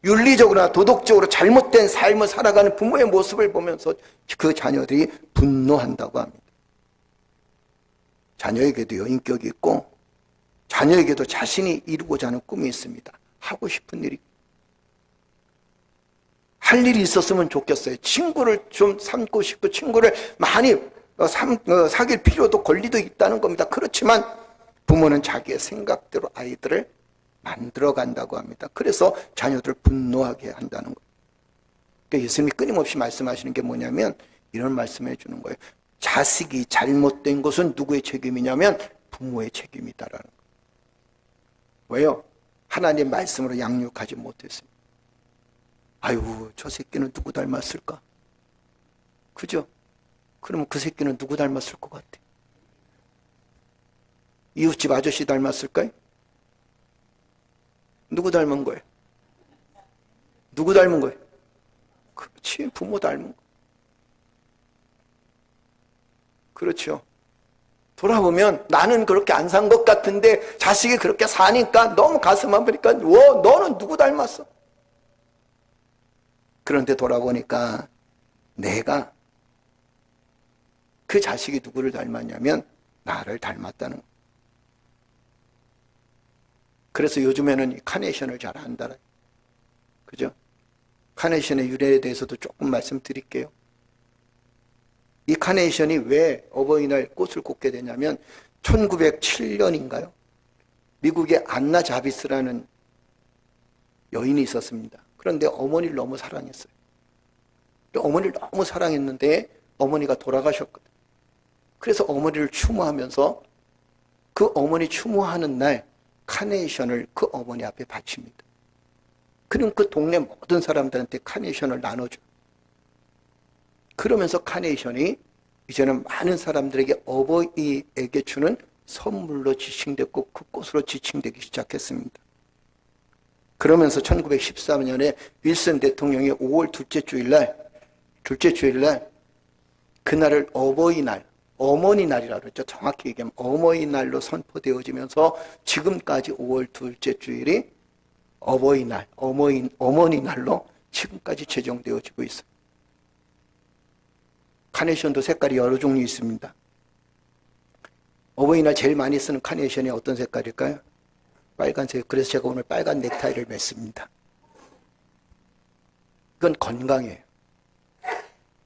Speaker 3: 윤리적으로나 도덕적으로 잘못된 삶을 살아가는 부모의 모습을 보면서 그 자녀들이 분노한다고 합니다. 자녀에게도 인격이 있고 자녀에게도 자신이 이루고자 하는 꿈이 있습니다. 하고 싶은 일이, 할 일이 있었으면 좋겠어요. 친구를 좀 삼고 싶고 친구를 많이 사귈 필요도 권리도 있다는 겁니다. 그렇지만 부모는 자기의 생각대로 아이들을 만들어 간다고 합니다. 그래서 자녀들을 분노하게 한다는 거예요. 그러니까 예수님이 끊임없이 말씀하시는 게 뭐냐면 이런 말씀을 해주는 거예요. 자식이 잘못된 것은 누구의 책임이냐면 부모의 책임이다라는 거예요. 왜요? 하나님 말씀으로 양육하지 못했습니다. 아유, 저 새끼는 누구 닮았을까? 그죠? 그러면 그 새끼는 누구 닮았을 것 같아? 이웃집 아저씨 닮았을까요? 누구 닮은 거예요? 누구 닮은 거예요? 그렇지, 부모 닮은 거. 그렇죠. 돌아보면 나는 그렇게 안 산 것 같은데 자식이 그렇게 사니까 너무 가슴 아프니까 너는 누구 닮았어? 그런데 돌아보니까 내가 그 자식이 누구를 닮았냐면 나를 닮았다는 거예요. 그래서 요즘에는 이 카네이션을 잘 안달아요. 그죠? 카네이션의 유래에 대해서도 조금 말씀드릴게요. 이 카네이션이 왜 어버이날 꽃을 꽂게 되냐면 1907년인가요? 미국의 안나 자비스라는 여인이 있었습니다. 그런데 어머니를 너무 사랑했어요. 어머니를 너무 사랑했는데 어머니가 돌아가셨거든요. 그래서 어머니를 추모하면서 그 어머니 추모하는 날 카네이션을 그 어머니 앞에 바칩니다. 그럼 그 동네 모든 사람들한테 카네이션을 나눠줘요. 그러면서 카네이션이 이제는 많은 사람들에게 어버이에게 주는 선물로 지칭됐고 그 꽃으로 지칭되기 시작했습니다. 그러면서 1913년에 윌슨 대통령이 5월 둘째 주일날 그날을 어버이날, 어머니날이라고 그랬죠. 정확히 얘기하면 어머니날로 선포되어지면서 지금까지 5월 둘째 주일이 어버이날, 어머니날로 지금까지 제정되어지고 있어요. 카네이션도 색깔이 여러 종류 있습니다. 어버이날 제일 많이 쓰는 카네이션이 어떤 색깔일까요? 빨간색. 그래서 제가 오늘 빨간 넥타이를 맸습니다. 이건 건강이에요.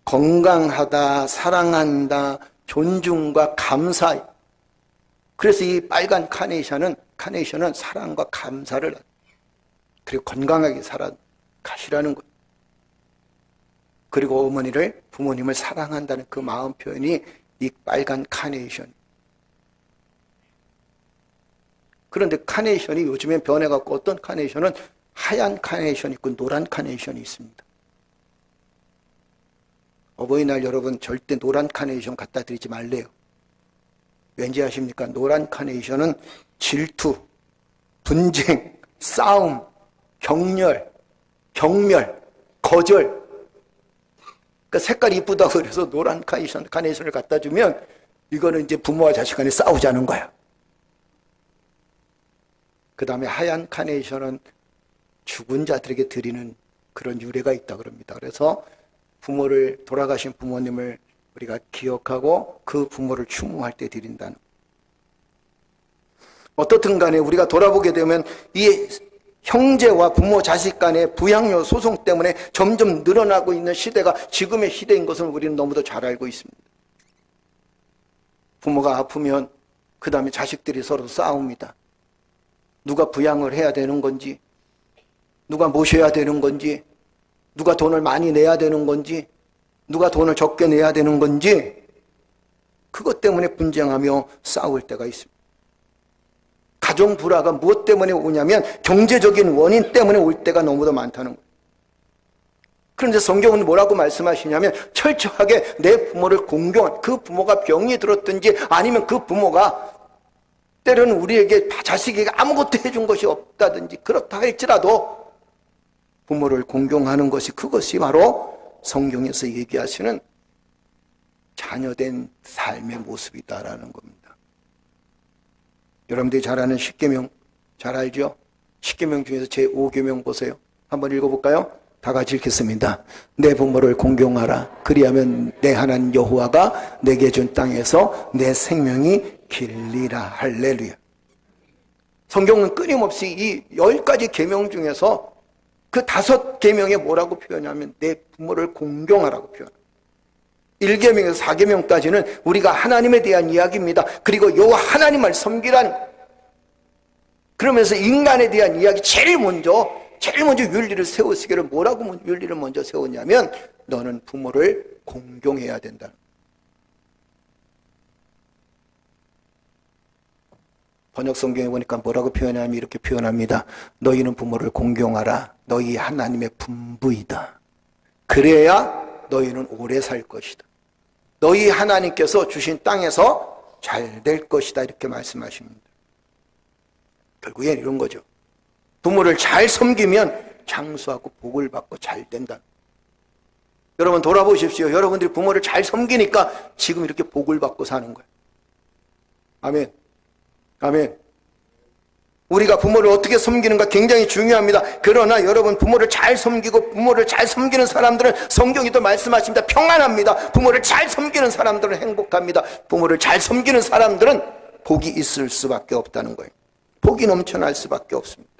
Speaker 3: 건강하다, 사랑한다, 존중과 감사. 그래서 이 빨간 카네이션은 사랑과 감사를, 그리고 건강하게 살아가시라는 거예요. 그리고 부모님을 사랑한다는 그 마음 표현이 이 빨간 카네이션. 그런데 카네이션이 요즘엔 변해갖고 어떤 카네이션은 하얀 카네이션이 있고 노란 카네이션이 있습니다. 어버이날 여러분 절대 노란 카네이션 갖다 드리지 말래요. 왠지 아십니까? 노란 카네이션은 질투, 분쟁, 싸움, 경멸, 거절. 그러니까 색깔이 이쁘다고 그래서 노란 카네이션을 갖다 주면 이거는 이제 부모와 자식 간에 싸우자는 거야. 그 다음에 하얀 카네이션은 죽은 자들에게 드리는 그런 유래가 있다 그럽니다. 그래서 돌아가신 부모님을 우리가 기억하고 그 부모를 추모할 때 드린다는. 어떻든 간에 우리가 돌아보게 되면 이 형제와 부모 자식 간의 부양료 소송 때문에 점점 늘어나고 있는 시대가 지금의 시대인 것을 우리는 너무도 잘 알고 있습니다. 부모가 아프면 그 다음에 자식들이 서로 싸웁니다. 누가 부양을 해야 되는 건지, 누가 모셔야 되는 건지, 누가 돈을 많이 내야 되는 건지, 누가 돈을 적게 내야 되는 건지, 그것 때문에 분쟁하며 싸울 때가 있습니다. 가정 불화가 무엇 때문에 오냐면 경제적인 원인 때문에 올 때가 너무도 많다는 거예요. 그런데 성경은 뭐라고 말씀하시냐면 철저하게 내 부모를 공경한, 그 부모가 병이 들었든지 아니면 그 부모가 때로는 우리에게 자식에게 아무것도 해준 것이 없다든지 그렇다 할지라도 부모를 공경하는 것이, 그것이 바로 성경에서 얘기하시는 자녀된 삶의 모습이다라는 겁니다. 여러분들이 잘 아는 십계명 잘 알죠? 십계명 중에서 제5계명 보세요. 한번 읽어볼까요? 다 같이 읽겠습니다. 내 부모를 공경하라. 그리하면 내 하나님 여호와가 내게 준 땅에서 내 생명이 길리라. 할렐루야. 성경은 끊임없이 이 10가지 계명 중에서 그 5계명에 뭐라고 표현하면 내 부모를 공경하라고 표현합니다. 1계명에서 4계명까지는 우리가 하나님에 대한 이야기입니다. 그리고 여호와 하나님을 섬기라는, 그러면서 인간에 대한 이야기, 제일 먼저 윤리를 세우시기를, 뭐라고 윤리를 먼저 세웠냐면 너는 부모를 공경해야 된다. 번역 성경에 보니까 뭐라고 표현하면 이렇게 표현합니다. 너희는 부모를 공경하라. 너희 하나님의 분부이다. 그래야 너희는 오래 살 것이다. 너희 하나님께서 주신 땅에서 잘 될 것이다. 이렇게 말씀하십니다. 결국엔 이런 거죠. 부모를 잘 섬기면 장수하고 복을 받고 잘 된다. 여러분 돌아보십시오. 여러분들이 부모를 잘 섬기니까 지금 이렇게 복을 받고 사는 거예요. 아멘. 아멘. 우리가 부모를 어떻게 섬기는가 굉장히 중요합니다. 그러나 여러분, 부모를 잘 섬기고 부모를 잘 섬기는 사람들은, 성경이 또 말씀하십니다, 평안합니다. 부모를 잘 섬기는 사람들은 행복합니다. 부모를 잘 섬기는 사람들은 복이 있을 수밖에 없다는 거예요. 복이 넘쳐날 수밖에 없습니다.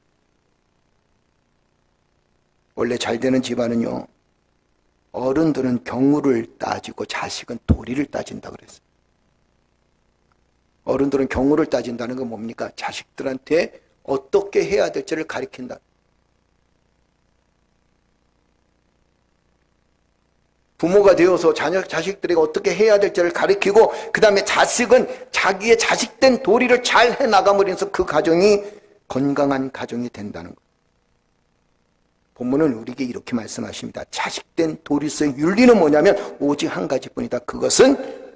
Speaker 3: 원래 잘 되는 집안은요, 어른들은 경우를 따지고 자식은 도리를 따진다 그랬어요. 어른들은 경우를 따진다는 건 뭡니까? 자식들한테 어떻게 해야 될지를 가르친다. 부모가 되어서 자식들에게 어떻게 해야 될지를 가르치고, 그 다음에 자식은 자기의 자식된 도리를 잘 해나감으로 인해서 그 가정이 건강한 가정이 된다는 것. 본문은 우리에게 이렇게 말씀하십니다. 자식된 도리서의 윤리는 뭐냐면 오직 한 가지뿐이다. 그것은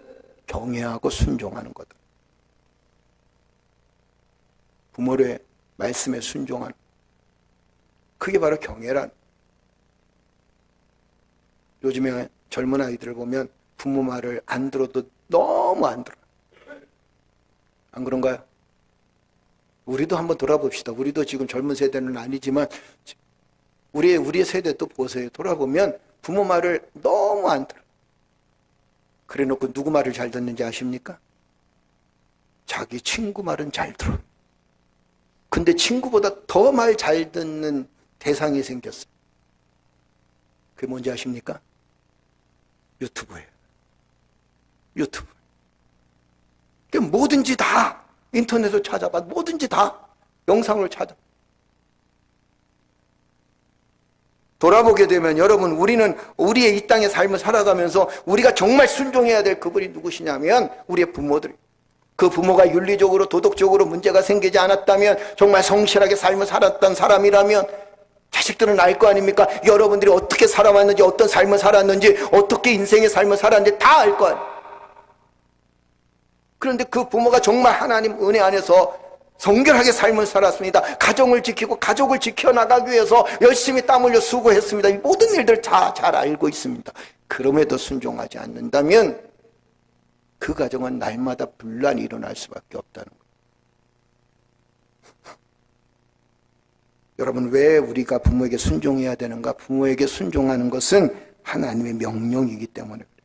Speaker 3: 경외하고 순종하는 거다. 부모의 말씀에 순종하는, 그게 바로 경외란. 요즘에 젊은 아이들을 보면 부모 말을 안 들어도 너무 안 들어요. 안 그런가요? 우리도 한번 돌아봅시다. 우리도 지금 젊은 세대는 아니지만 우리의 세대도 보세요. 돌아보면 부모 말을 너무 안 들어요. 그래 놓고 누구 말을 잘 듣는지 아십니까? 자기 친구 말은 잘 들어요. 근데 친구보다 더 말 잘 듣는 대상이 생겼어요. 그게 뭔지 아십니까? 유튜브예요. 유튜브. 뭐든지 다 인터넷으로 찾아봐. 뭐든지 다 영상을 찾아. 돌아보게 되면 여러분, 우리는 우리의 이 땅의 삶을 살아가면서 우리가 정말 순종해야 될 그분이 누구시냐면 우리의 부모들이에요. 그 부모가 윤리적으로 도덕적으로 문제가 생기지 않았다면, 정말 성실하게 삶을 살았던 사람이라면 자식들은 알 거 아닙니까? 여러분들이 어떻게 살아왔는지, 어떤 삶을 살았는지, 어떻게 인생의 삶을 살았는지 다 알 거 아니에요. 그런데 그 부모가 정말 하나님 은혜 안에서 성결하게 삶을 살았습니다. 가정을 지키고 가족을 지켜나가기 위해서 열심히 땀 흘려 수고했습니다. 이 모든 일들 다 잘 알고 있습니다. 그럼에도 순종하지 않는다면 그 가정은 날마다 분란이 일어날 수밖에 없다는 거예요. 여러분, 왜 우리가 부모에게 순종해야 되는가? 부모에게 순종하는 것은 하나님의 명령이기 때문에 그래요.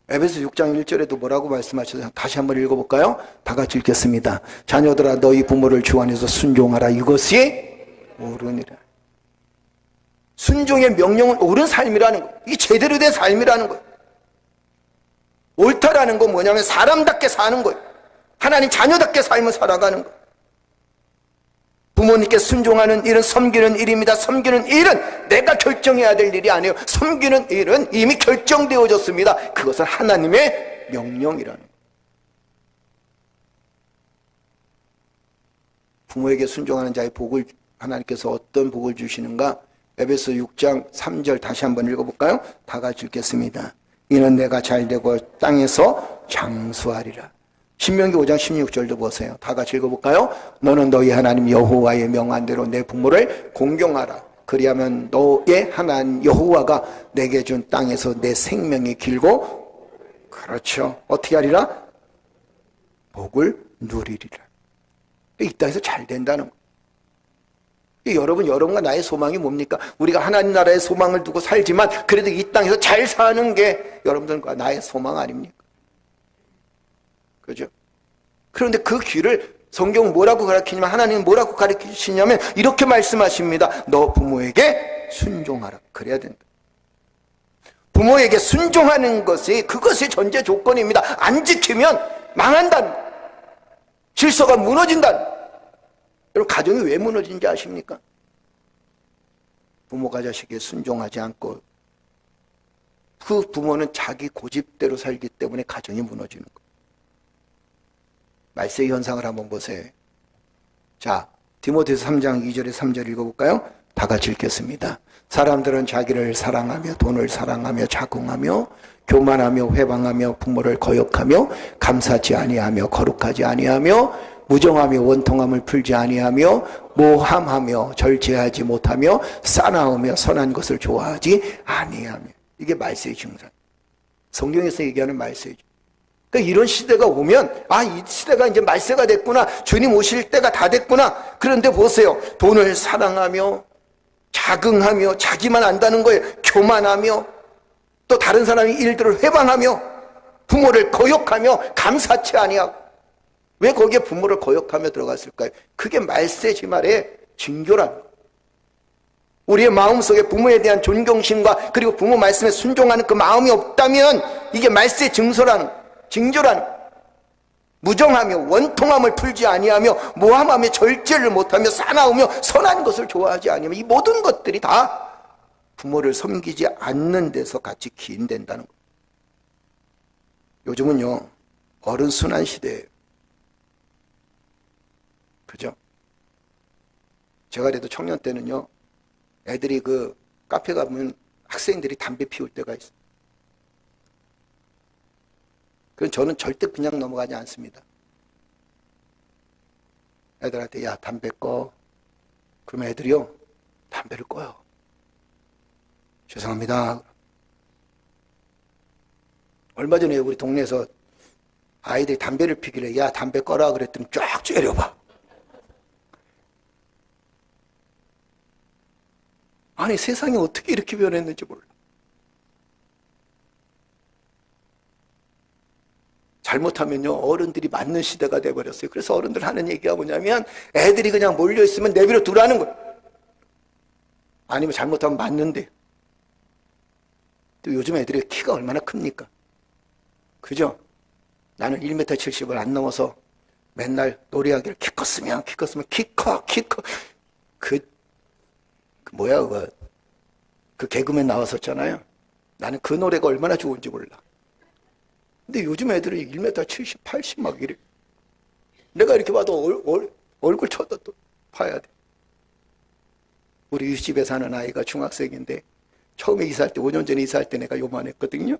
Speaker 3: 에베소 6장 1절에도 뭐라고 말씀하셔서 다시 한번 읽어볼까요? 다 같이 읽겠습니다. 자녀들아, 너희 부모를 주 안에서 순종하라. 이것이 옳으니라. 순종의 명령은 옳은 삶이라는 거예요. 이게 제대로 된 삶이라는 거예요. 옳다라는 건 뭐냐면 사람답게 사는 거예요. 하나님 자녀답게 삶을 살아가는 거예요. 부모님께 순종하는 일은 섬기는 일입니다. 섬기는 일은 내가 결정해야 될 일이 아니에요. 섬기는 일은 이미 결정되어졌습니다. 그것은 하나님의 명령이라는 거예요. 부모에게 순종하는 자의 복을, 하나님께서 어떤 복을 주시는가? 에베소 6장 3절 다시 한번 읽어볼까요? 다 같이 읽겠습니다. 이는 내가 잘되고 땅에서 장수하리라. 신명기 5장 16절도 보세요. 다 같이 읽어볼까요? 너는 너희 하나님 여호와의 명한대로 내 부모를 공경하라. 그리하면 너의 하나님 여호와가 내게 준 땅에서 내 생명이 길고, 그렇죠, 어떻게 하리라? 복을 누리리라. 이 땅에서 잘 된다는 거예요. 여러분과 나의 소망이 뭡니까? 우리가 하나님 나라의 소망을 두고 살지만 그래도 이 땅에서 잘 사는 게 여러분들과 나의 소망 아닙니까? 그죠? 그런데 그 길을 성경은 뭐라고 가르치냐면, 하나님은 뭐라고 가르치시냐면 이렇게 말씀하십니다. 너 부모에게 순종하라. 그래야 된다. 부모에게 순종하는 그것이 전제 조건입니다. 안 지키면 망한다는 거예요. 질서가 무너진다는 거예요. 여러분, 가정이 왜 무너진지 아십니까? 부모가 자식에게 순종하지 않고 그 부모는 자기 고집대로 살기 때문에 가정이 무너지는 거예요. 말세의 현상을 한번 보세요. 자, 디모데서 3장 2절에 3절 읽어볼까요? 다 같이 읽겠습니다. 사람들은 자기를 사랑하며 돈을 사랑하며 자궁하며 교만하며 회방하며 부모를 거역하며 감사치 아니하며 거룩하지 아니하며 무정하며 원통함을 풀지 아니하며 모함하며 절제하지 못하며 싸나우며 선한 것을 좋아하지 아니하며. 이게 말세의 증상. 성경에서 얘기하는 말세죠. 그러니까 이런 시대가 오면, 이 시대가 이제 말세가 됐구나, 주님 오실 때가 다 됐구나. 그런데 보세요, 돈을 사랑하며 자긍하며 자기만 안다는 거예요. 교만하며 또 다른 사람의 일들을 회방하며 부모를 거역하며 감사치 아니하고. 왜 거기에 부모를 거역하며 들어갔을까요? 그게 말세지 말의 징조라는 거예요. 우리의 마음속에 부모에 대한 존경심과 그리고 부모 말씀에 순종하는 그 마음이 없다면 이게 말세의 징조라는 무정하며 원통함을 풀지 아니하며 모함하며 절제를 못하며 사나우며 선한 것을 좋아하지 아니하며, 이 모든 것들이 다 부모를 섬기지 않는 데서 같이 기인된다는 거예요. 요즘은요, 어른 순환 시대예요. 그죠? 제가 그래도 청년 때는요, 애들이 그 카페 가면 학생들이 담배 피울 때가 있어요. 그럼 저는 절대 그냥 넘어가지 않습니다. 애들한테 야, 담배 꺼. 그러면 애들이요, 담배를 꺼요. 죄송합니다. 얼마 전에 우리 동네에서 아이들이 담배를 피길래 야, 담배 꺼라 그랬더니 쫙 째려봐. 아니, 세상이 어떻게 이렇게 변했는지 몰라. 잘못하면요, 어른들이 맞는 시대가 돼버렸어요. 그래서 어른들 하는 얘기가 뭐냐면 애들이 그냥 몰려있으면 내버려 두라는 거예요. 아니면 잘못하면 맞는데. 또 요즘 애들의 키가 얼마나 큽니까? 그죠? 나는 1m 70을 안 넘어서 맨날 노래하기를 키 컸으면 키 커. 뭐야 그거. 그 개그맨 나왔었잖아요. 나는 그 노래가 얼마나 좋은지 몰라. 근데 요즘 애들이 1m 70, 80 막 이래. 내가 이렇게 봐도 얼굴 쳐도 또 봐야 돼. 우리 집에 사는 아이가 중학생인데 처음에 이사할 때, 5년 전에 이사할 때 내가 요만했거든요.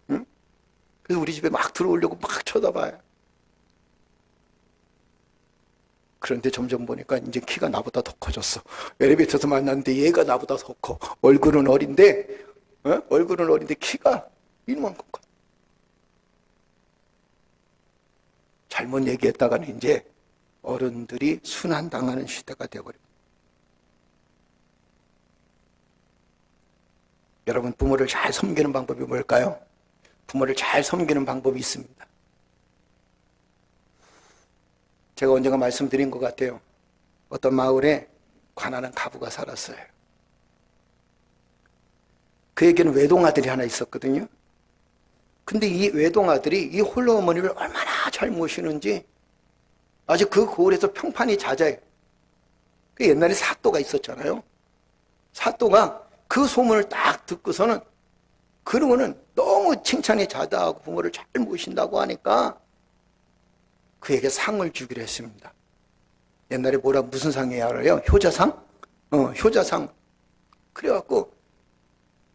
Speaker 3: 응? 그래서 우리 집에 막 들어오려고 막 쳐다봐요. 그런데 점점 보니까 이제 키가 나보다 더 커졌어. 엘리베이터에서 만났는데 얘가 나보다 더 커. 얼굴은 어린데 키가 이만큼 커. 잘못 얘기했다가는 이제 어른들이 순환당하는 시대가 되어버립니다. 여러분, 부모를 잘 섬기는 방법이 뭘까요? 부모를 잘 섬기는 방법이 있습니다. 제가 언젠가 말씀드린 것 같아요. 어떤 마을에 가난한 가부가 살았어요. 그에게는 외동아들이 하나 있었거든요. 근데 이 외동아들이 이 홀로 어머니를 얼마나 잘 모시는지 아주 그 고을에서 평판이 잦아요. 그 옛날에 사또가 있었잖아요. 사또가 그 소문을 딱 듣고서는, 그러고는 너무 칭찬이 자다하고 부모를 잘 모신다고 하니까 그에게 상을 주기로 했습니다. 옛날에 무슨 상이에요 알아요? 효자상? 효자상. 그래갖고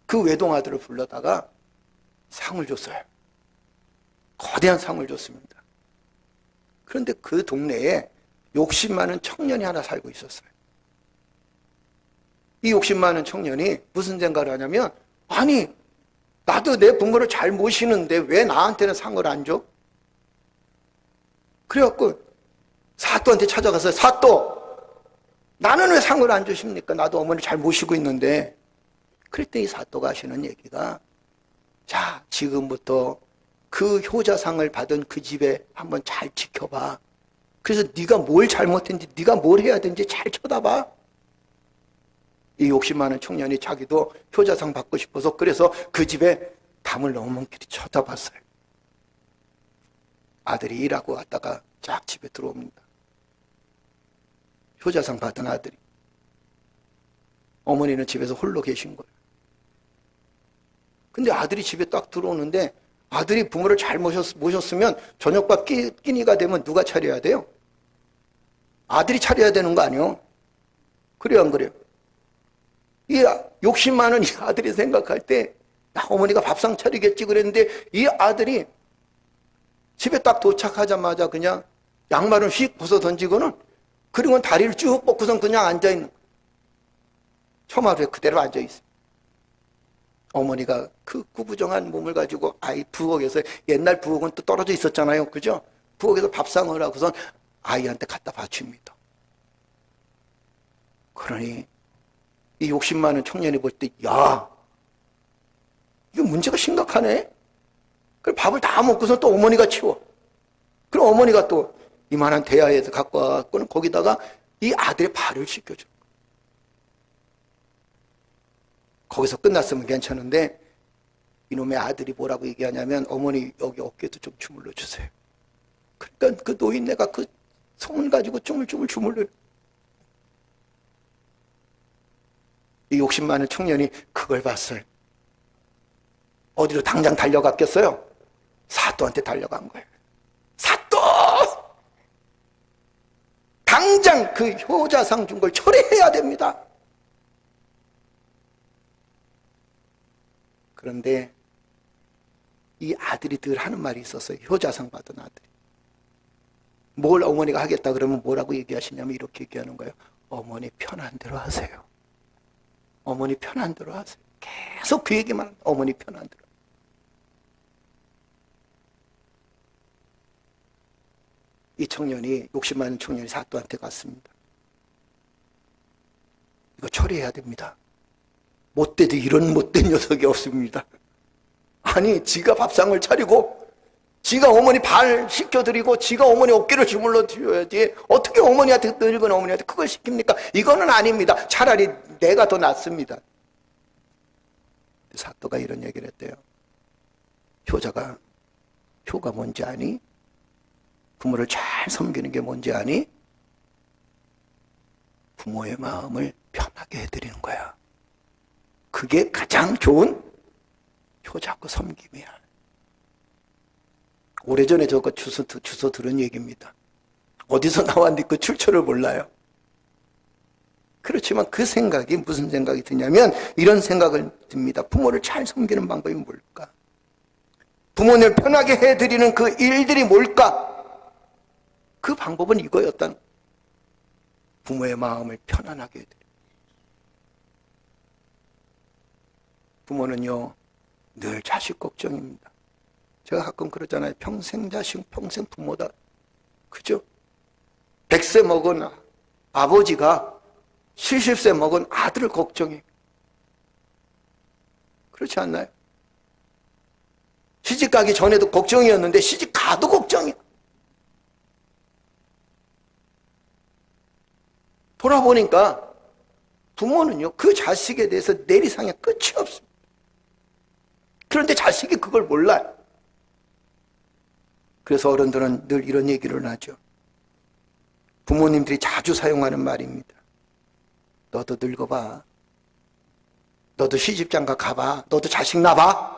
Speaker 3: 그 외동아들을 불러다가 상을 줬어요. 거대한 상을 줬습니다. 그런데 그 동네에 욕심 많은 청년이 하나 살고 있었어요. 이 욕심 많은 청년이 무슨 생각을 하냐면, 아니, 나도 내 부모를 잘 모시는데 왜 나한테는 상을 안 줘? 그래갖고 사또한테 찾아가서, 사또, 나는 왜 상을 안 주십니까? 나도 어머니를 잘 모시고 있는데. 그랬더니 사또가 하시는 얘기가, 자, 지금부터 그 효자상을 받은 그 집에 한번 잘 지켜봐. 그래서 네가 뭘 잘못했는지, 네가 뭘 해야 되는지 잘 쳐다봐. 이 욕심 많은 청년이 자기도 효자상 받고 싶어서 그래서 그 집에 담을 넘은길이 쳐다봤어요. 아들이 일하고 왔다가 쫙 집에 들어옵니다. 효자상 받은 아들이. 어머니는 집에서 홀로 계신 거예요. 근데 아들이 집에 딱 들어오는데, 아들이 부모를 잘 모셨으면 저녁밥 끼니가 되면 누가 차려야 돼요? 아들이 차려야 되는 거 아니에요? 그래요, 안 그래요? 이 욕심 많은 이 아들이 생각할 때, 어머니가 밥상 차리겠지 그랬는데, 이 아들이 집에 딱 도착하자마자 그냥 양말을 휙 벗어 던지고는, 그리고 다리를 쭉 뻗고선 그냥 앉아있는, 처마루에 그대로 앉아있어요. 어머니가 그 구부정한 몸을 가지고 아이 부엌에서, 옛날 부엌은 또 떨어져 있었잖아요. 그죠? 부엌에서 밥상을 하고선 아이한테 갖다 바칩니다. 그러니 이 욕심 많은 청년이 볼 때, 야, 이거 문제가 심각하네? 그럼 밥을 다 먹고서 또 어머니가 치워. 그럼 어머니가 또 이만한 대야에서 갖고 와갖고는 거기다가 이 아들의 발을 씻겨줘. 거기서 끝났으면 괜찮은데, 이놈의 아들이 뭐라고 얘기하냐면, 어머니 여기 어깨도 좀 주물러 주세요. 그러니까 그 노인네가 그 손을 가지고 쭈물쭈물 주물러. 이 욕심 많은 청년이 그걸 봤어요. 어디로 당장 달려갔겠어요? 사또한테 달려간 거예요. 사또! 당장 그 효자상 준 걸 철회해야 됩니다. 그런데 이 아들이 늘 하는 말이 있었어요. 효자상 받은 아들이. 뭘 어머니가 하겠다 그러면 뭐라고 얘기하시냐면 이렇게 얘기하는 거예요. 어머니 편한 대로 하세요. 어머니 편한 대로 하세요. 계속 그 얘기만 합니다. 어머니 편한 대로. 이 청년이, 욕심 많은 청년이 사또한테 갔습니다. 이거 처리해야 됩니다. 못돼도 이런 못된 녀석이 없습니다. 아니, 지가 밥상을 차리고 지가 어머니 발 씻겨드리고 지가 어머니 어깨를 주물러 드려야지 어떻게 어머니한테, 늙은 어머니한테 그걸 시킵니까? 이거는 아닙니다. 차라리 내가 더 낫습니다. 사또가 이런 얘기를 했대요. 효가 뭔지 아니? 부모를 잘 섬기는 게 뭔지 아니? 부모의 마음을 편하게 해드리는 거야. 그게 가장 좋은 효자고 섬김이야. 오래전에 저거 주워 들은 얘기입니다. 어디서 나왔는지 그 출처를 몰라요. 그렇지만 그 생각이 무슨 생각이 드냐면 이런 생각을 듭니다. 부모를 잘 섬기는 방법이 뭘까? 부모님을 편하게 해드리는 그 일들이 뭘까? 그 방법은 이거였다는 거예요. 부모의 마음을 편안하게 해드리는. 부모는요, 늘 자식 걱정입니다. 제가 가끔 그러잖아요. 평생 자식, 평생 부모다. 그죠? 100세 먹은 아버지가 70세 먹은 아들을 걱정해. 그렇지 않나요? 시집 가기 전에도 걱정이었는데 시집 가도 걱정이야. 돌아보니까 부모는요, 그 자식에 대해서 내리상의 끝이 없습니다. 그런데 자식이 그걸 몰라요. 그래서 어른들은 늘 이런 얘기를 하죠. 부모님들이 자주 사용하는 말입니다. 너도 늙어봐. 너도 시집장가 가봐. 너도 자식 낳아봐.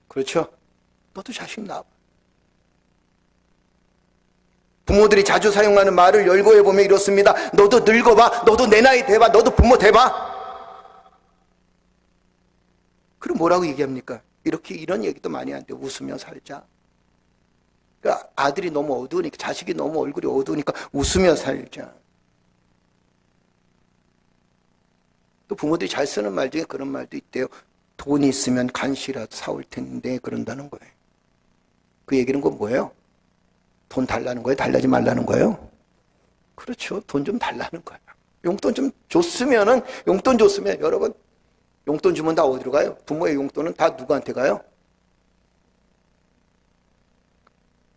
Speaker 3: 그렇죠? 너도 자식 낳아봐. 부모들이 자주 사용하는 말을 열거해 보면 이렇습니다. 너도 늙어봐. 너도 내 나이 돼봐. 너도 부모 돼봐. 그럼 뭐라고 얘기합니까? 이런 얘기도 많이 하는데 웃으며 살자. 그러니까 아들이 너무 어두우니까, 자식이 너무 얼굴이 어두우니까 웃으며 살자. 또 부모들이 잘 쓰는 말 중에 그런 말도 있대요. 돈이 있으면 간식이라도 사올 텐데 그런다는 거예요. 그 얘기는 건 뭐예요? 돈 달라는 거예요? 달라지 말라는 거예요? 그렇죠. 돈 좀 달라는 거예요. 용돈 좀 줬으면은, 용돈 줬으면, 여러분, 용돈 주면 다 어디로 가요? 부모의 용돈은 다 누구한테 가요?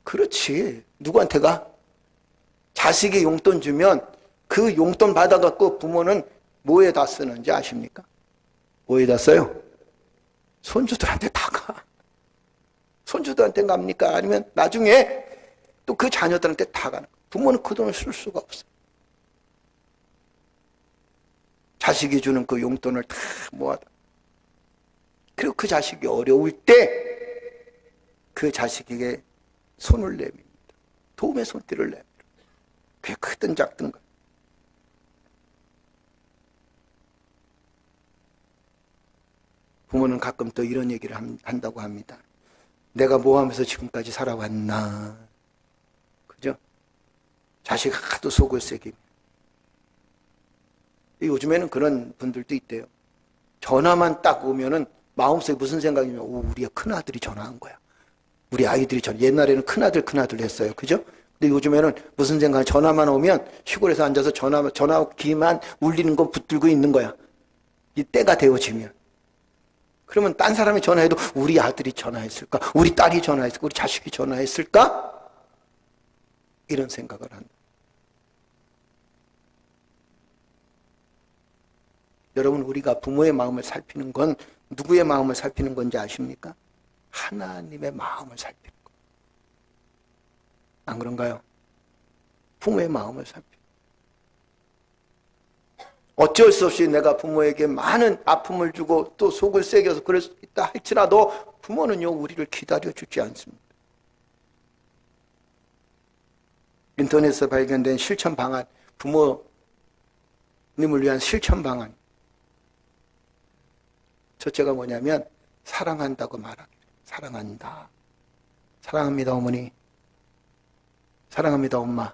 Speaker 3: 그렇지. 누구한테 가? 자식이 용돈 주면 그 용돈 받아갖고 부모는 뭐에다 쓰는지 아십니까? 뭐에다 써요? 손주들한테 다 가. 손주들한테 갑니까? 아니면 나중에 또 그 자녀들한테 다 가는 거예요. 부모는 그 돈을 쓸 수가 없어요. 자식이 주는 그 용돈을 다 모아다. 그리고 그 자식이 어려울 때 그 자식에게 손을 내밉니다. 도움의 손길을 내밉니다. 그게 크든 작든 거. 부모는 가끔 또 이런 얘기를 한다고 합니다. 내가 뭐 하면서 지금까지 살아왔나. 그죠? 자식 하도 속을 새기며. 요즘에는 그런 분들도 있대요. 전화만 딱 오면은 마음속에 무슨 생각이면, 오, 우리 큰아들이 전화한 거야. 우리 아이들이 옛날에는 큰아들 했어요. 그죠? 근데 요즘에는 무슨 생각, 전화만 오면 시골에서 앉아서 전화기만 울리는 거 붙들고 있는 거야. 이 때가 되어지면. 그러면 딴 사람이 전화해도 우리 아들이 전화했을까? 우리 딸이 전화했을까? 우리 자식이 전화했을까? 이런 생각을 한다. 여러분, 우리가 부모의 마음을 살피는 건 누구의 마음을 살피는 건지 아십니까? 하나님의 마음을 살피는 거예요. 안 그런가요? 부모의 마음을 살피는 거예요. 어쩔 수 없이 내가 부모에게 많은 아픔을 주고 또 속을 새겨서 그럴 수 있다 할지라도 부모는요, 우리를 기다려주지 않습니다. 인터넷에서 발견된 실천 방안, 부모님을 위한 실천 방안. 첫째가 뭐냐면 사랑한다고 말하기. 사랑한다. 사랑합니다, 어머니. 사랑합니다, 엄마.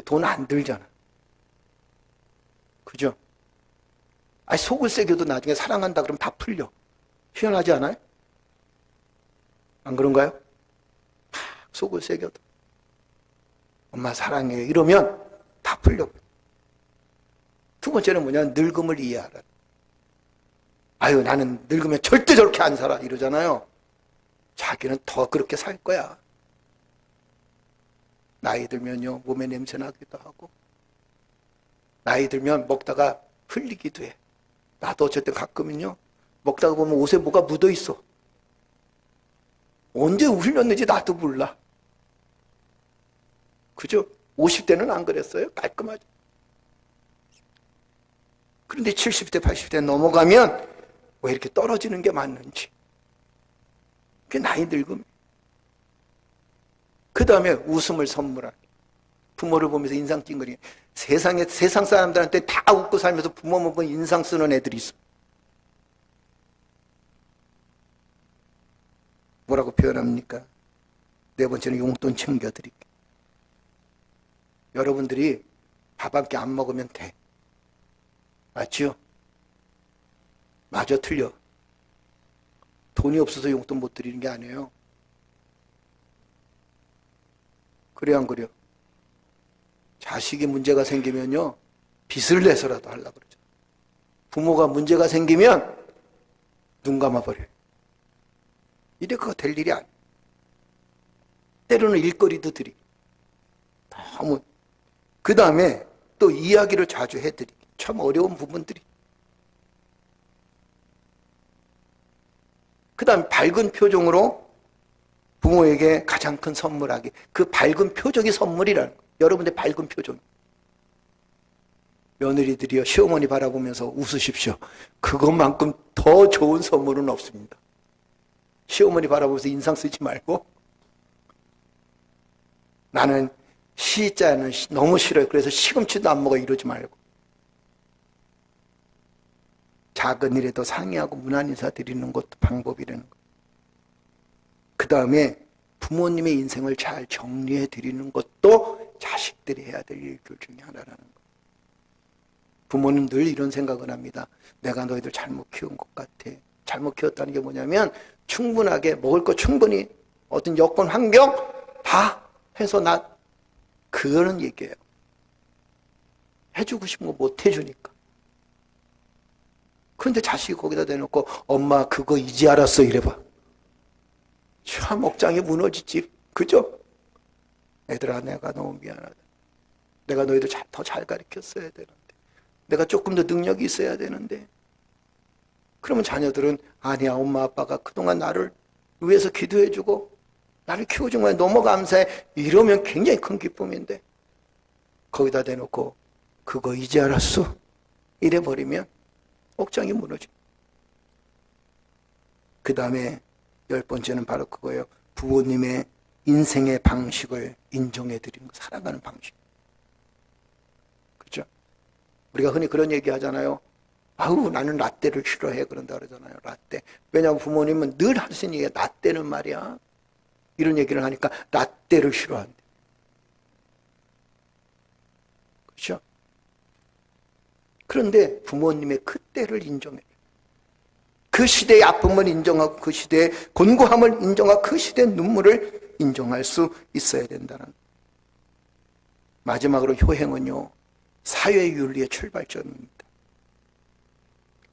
Speaker 3: 돈 안 들잖아. 그죠? 아니, 속을 새겨도 나중에 사랑한다 그러면 다 풀려. 희한하지 않아요? 안 그런가요? 막 속을 새겨도 엄마 사랑해 이러면 다 풀려. 두 번째는 뭐냐면 늙음을 이해하라. 아유, 나는 늙으면 절대 저렇게 안 살아 이러잖아요. 자기는 더 그렇게 살 거야. 나이 들면요, 몸에 냄새 나기도 하고, 나이 들면 먹다가 흘리기도 해. 나도 어쨌든 가끔은요, 먹다가 보면 옷에 뭐가 묻어 있어. 언제 흘렸는지 나도 몰라. 그죠? 50대는 안 그랬어요? 깔끔하죠. 그런데 70대, 80대 넘어가면 왜 이렇게 떨어지는 게 맞는지. 그게 나이 늙음. 그 다음에 웃음을 선물하기. 부모를 보면서 인상 찡그리기. 세상 사람들한테 다 웃고 살면서 부모 보고 인상 쓰는 애들이 있어. 뭐라고 표현합니까? 네 번째는 용돈 챙겨드리기. 여러분들이 밥 한 끼 안 먹으면 돼. 맞죠? 맞아, 틀려. 돈이 없어서 용돈 못 드리는 게 아니에요. 그래, 안 그래요? 자식이 문제가 생기면요, 빚을 내서라도 하려고 그러죠. 부모가 문제가 생기면 눈 감아버려요. 이래 그거 될 일이 아니에요. 때로는 일거리도 드리고. 너무. 그 다음에 또 이야기를 자주 해드리기. 참 어려운 부분들이. 그 다음에 밝은 표정으로 부모에게 가장 큰 선물하기. 그 밝은 표정이 선물이라는 거예요. 여러분의 밝은 표정. 며느리들이요, 시어머니 바라보면서 웃으십시오. 그것만큼 더 좋은 선물은 없습니다. 시어머니 바라보면서 인상 쓰지 말고, 나는 시자는 너무 싫어요. 그래서 시금치도 안 먹어 이러지 말고, 작은 일에도 상의하고 문안 인사 드리는 것도 방법이라는 거. 그 다음에 부모님의 인생을 잘 정리해 드리는 것도 자식들이 해야 될 일들 중에 하나라는 거예요. 부모는 늘 이런 생각을 합니다. 내가 너희들 잘못 키운 것 같아. 잘못 키웠다는 게 뭐냐면 충분하게 먹을 거 충분히 어떤 여건 환경 다 해서 그거는 얘기예요. 해주고 싶은 거 못 해주니까. 그런데 자식이 거기다 대놓고 엄마 그거 이제 알았어 이래봐. 참 억장이 무너지지. 그죠? 애들아 내가 너무 미안하다. 내가 너희들 더 잘 가르쳤어야 되는데. 내가 조금 더 능력이 있어야 되는데. 그러면 자녀들은 아니야 엄마 아빠가 그동안 나를 위해서 기도해주고 나를 키워준 거야 너무 감사해. 이러면 굉장히 큰 기쁨인데 거기다 대놓고 그거 이제 알았어 이래버리면 억장이 무너져. 그 다음에 10번째는 바로 그거예요. 부모님의 인생의 방식을 인정해드리는 거, 살아가는 방식. 그렇죠? 우리가 흔히 그런 얘기 하잖아요. 아우 나는 라떼를 싫어해 그런다 그러잖아요. 라떼. 왜냐하면 부모님은 늘 하시는 얘기가 라떼는 말이야. 이런 얘기를 하니까 라떼를 싫어한대. 그렇죠? 그런데 부모님의 그 때를 인정해. 그 시대의 아픔을 인정하고 그 시대의 곤고함을 인정하고 그 시대의 눈물을 인정할 수 있어야 된다는. 마지막으로 효행은요. 사회윤리의 출발점입니다.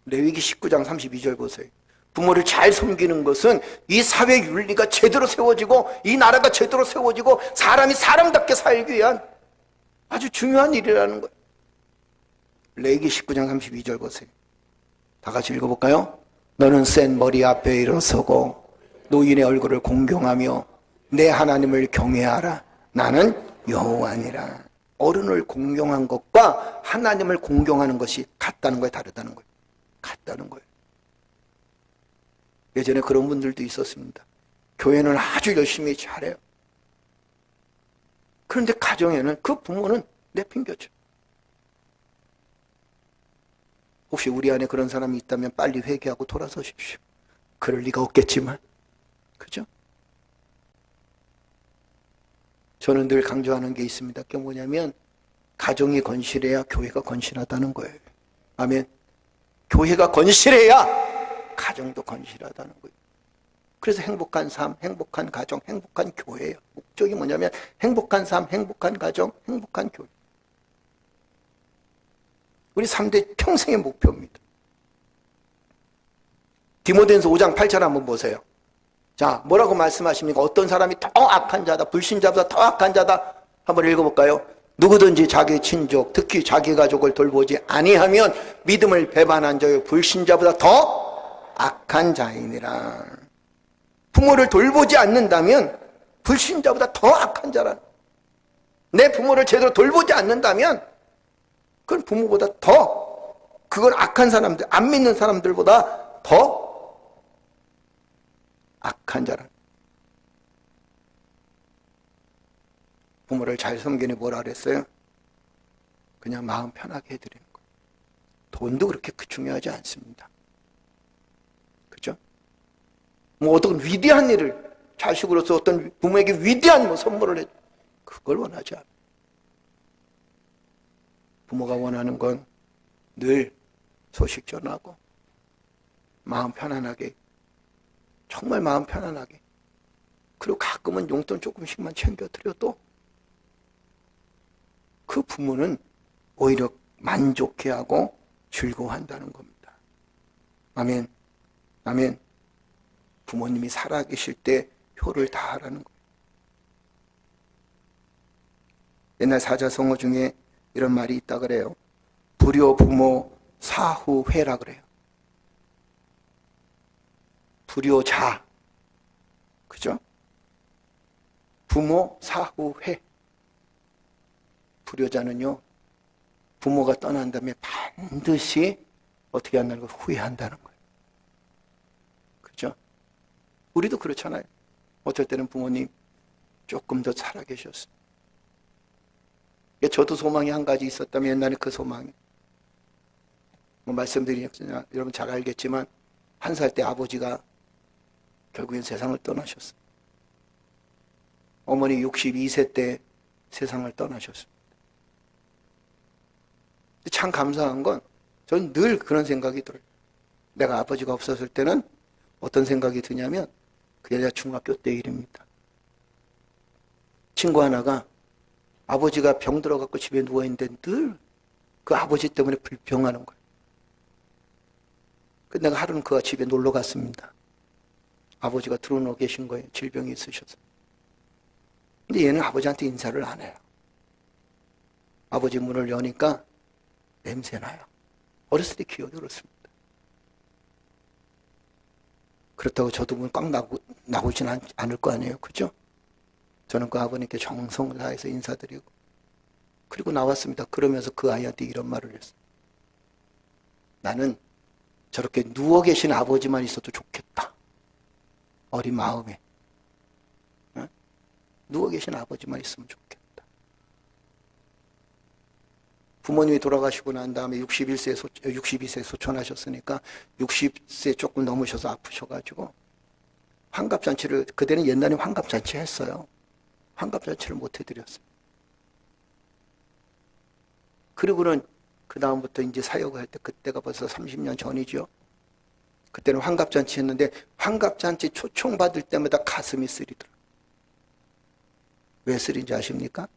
Speaker 3: 레위기 19장 32절 보세요. 부모를 잘 섬기는 것은 이 사회윤리가 제대로 세워지고 이 나라가 제대로 세워지고 사람이 사람답게 살기 위한 아주 중요한 일이라는 거예요. 레위기 19장 32절 보세요. 다 같이 읽어볼까요? 너는 센 머리 앞에 일어서고 노인의 얼굴을 공경하며 내 하나님을 경외하라. 나는 여호와니라. 어른을 공경한 것과 하나님을 공경하는 것이 같다는 거예요, 다르다는 거예요? 같다는 거예요. 예전에 그런 분들도 있었습니다. 교회는 아주 열심히 잘해요. 그런데 가정에는 그 부모는 내팽겨쳐. 혹시 우리 안에 그런 사람이 있다면 빨리 회개하고 돌아서십시오. 그럴 리가 없겠지만. 그죠? 저는 늘 강조하는 게 있습니다. 그게 뭐냐면 가정이 건실해야 교회가 건실하다는 거예요. 아멘. 교회가 건실해야 가정도 건실하다는 거예요. 그래서 행복한 삶, 행복한 가정, 행복한 교회예요. 목적이 뭐냐면 행복한 삶, 행복한 가정, 행복한 교회. 우리 3대 평생의 목표입니다. 디모데전서 5장 8절 한번 보세요. 자, 뭐라고 말씀하십니까? 어떤 사람이 더 악한 자다, 불신자보다 더 악한 자다. 한번 읽어볼까요? 누구든지 자기 친족, 특히 자기 가족을 돌보지 아니하면 믿음을 배반한 자요 불신자보다 더 악한 자이니라. 부모를 돌보지 않는다면 불신자보다 더 악한 자라. 내 부모를 제대로 돌보지 않는다면 그건 부모보다 더, 그건 악한 사람들, 안 믿는 사람들보다 더 악한 자라. 부모를 잘 섬기니 뭐라 그랬어요? 그냥 마음 편하게 해드리는 거예요. 돈도 그렇게 중요하지 않습니다. 그죠? 뭐 어떤 위대한 일을, 자식으로서 어떤 부모에게 위대한 뭐 선물을 해, 그걸 원하지 않아요. 부모가 원하는 건 늘 소식 전하고 마음 편안하게, 정말 마음 편안하게, 그리고 가끔은 용돈 조금씩만 챙겨드려도 그 부모는 오히려 만족해하고 즐거워한다는 겁니다. 아멘. 아멘. 부모님이 살아계실 때 효를 다하라는 거예요. 옛날 사자성어 중에 이런 말이 있다 그래요. 불효 부모 사후회라 그래요. 불효자, 그죠? 부모 사후회. 불효자는요, 부모가 떠난 다음에 반드시 어떻게 한다는 걸 후회한다는 거예요. 그죠? 우리도 그렇잖아요. 어쩔 때는 부모님 조금 더 살아계셨어요. 저도 소망이 한 가지 있었다면 옛날에 그 소망이, 뭐 말씀드리냐, 여러분 잘 알겠지만 1살 때 아버지가 결국엔 세상을 떠나셨어요. 어머니 62세 때 세상을 떠나셨습니다. 참 감사한 건 저는 늘 그런 생각이 들어요. 내가 아버지가 없었을 때는 어떤 생각이 드냐면 그게 내가 중학교 때 일입니다. 친구 하나가 아버지가 병 들어갖고 집에 누워있는데 늘 그 아버지 때문에 불평하는 거예요. 그래서 내가 하루는 그가 집에 놀러 갔습니다. 아버지가 들어누워 계신 거예요. 질병이 있으셔서. 근데 얘는 아버지한테 인사를 안 해요. 아버지 문을 여니까 냄새나요. 어렸을 때 기억이 그렇습니다. 그렇다고 저도 문 꽉 나오진 않을 거 아니에요. 그죠? 저는 그 아버님께 정성을 다해서 인사드리고 그리고 나왔습니다. 그러면서 그 아이한테 이런 말을 했어요. 나는 저렇게 누워 계신 아버지만 있어도 좋겠다. 어린 마음에. 어? 누워 계신 아버지만 있으면 좋겠다. 부모님이 돌아가시고 난 다음에 62세 소천하셨으니까 60세 조금 넘으셔서 아프셔가지고 환갑잔치를, 그때는 옛날에 환갑잔치 했어요. 환갑잔치를 못 해드렸어요. 그리고는 그 다음부터 이제 사역을 할 때, 그때가 벌써 30년 전이죠. 그때는 환갑잔치 했는데 환갑잔치 초청받을 때마다 가슴이 쓰리더라고요. 왜 쓰린지 아십니까?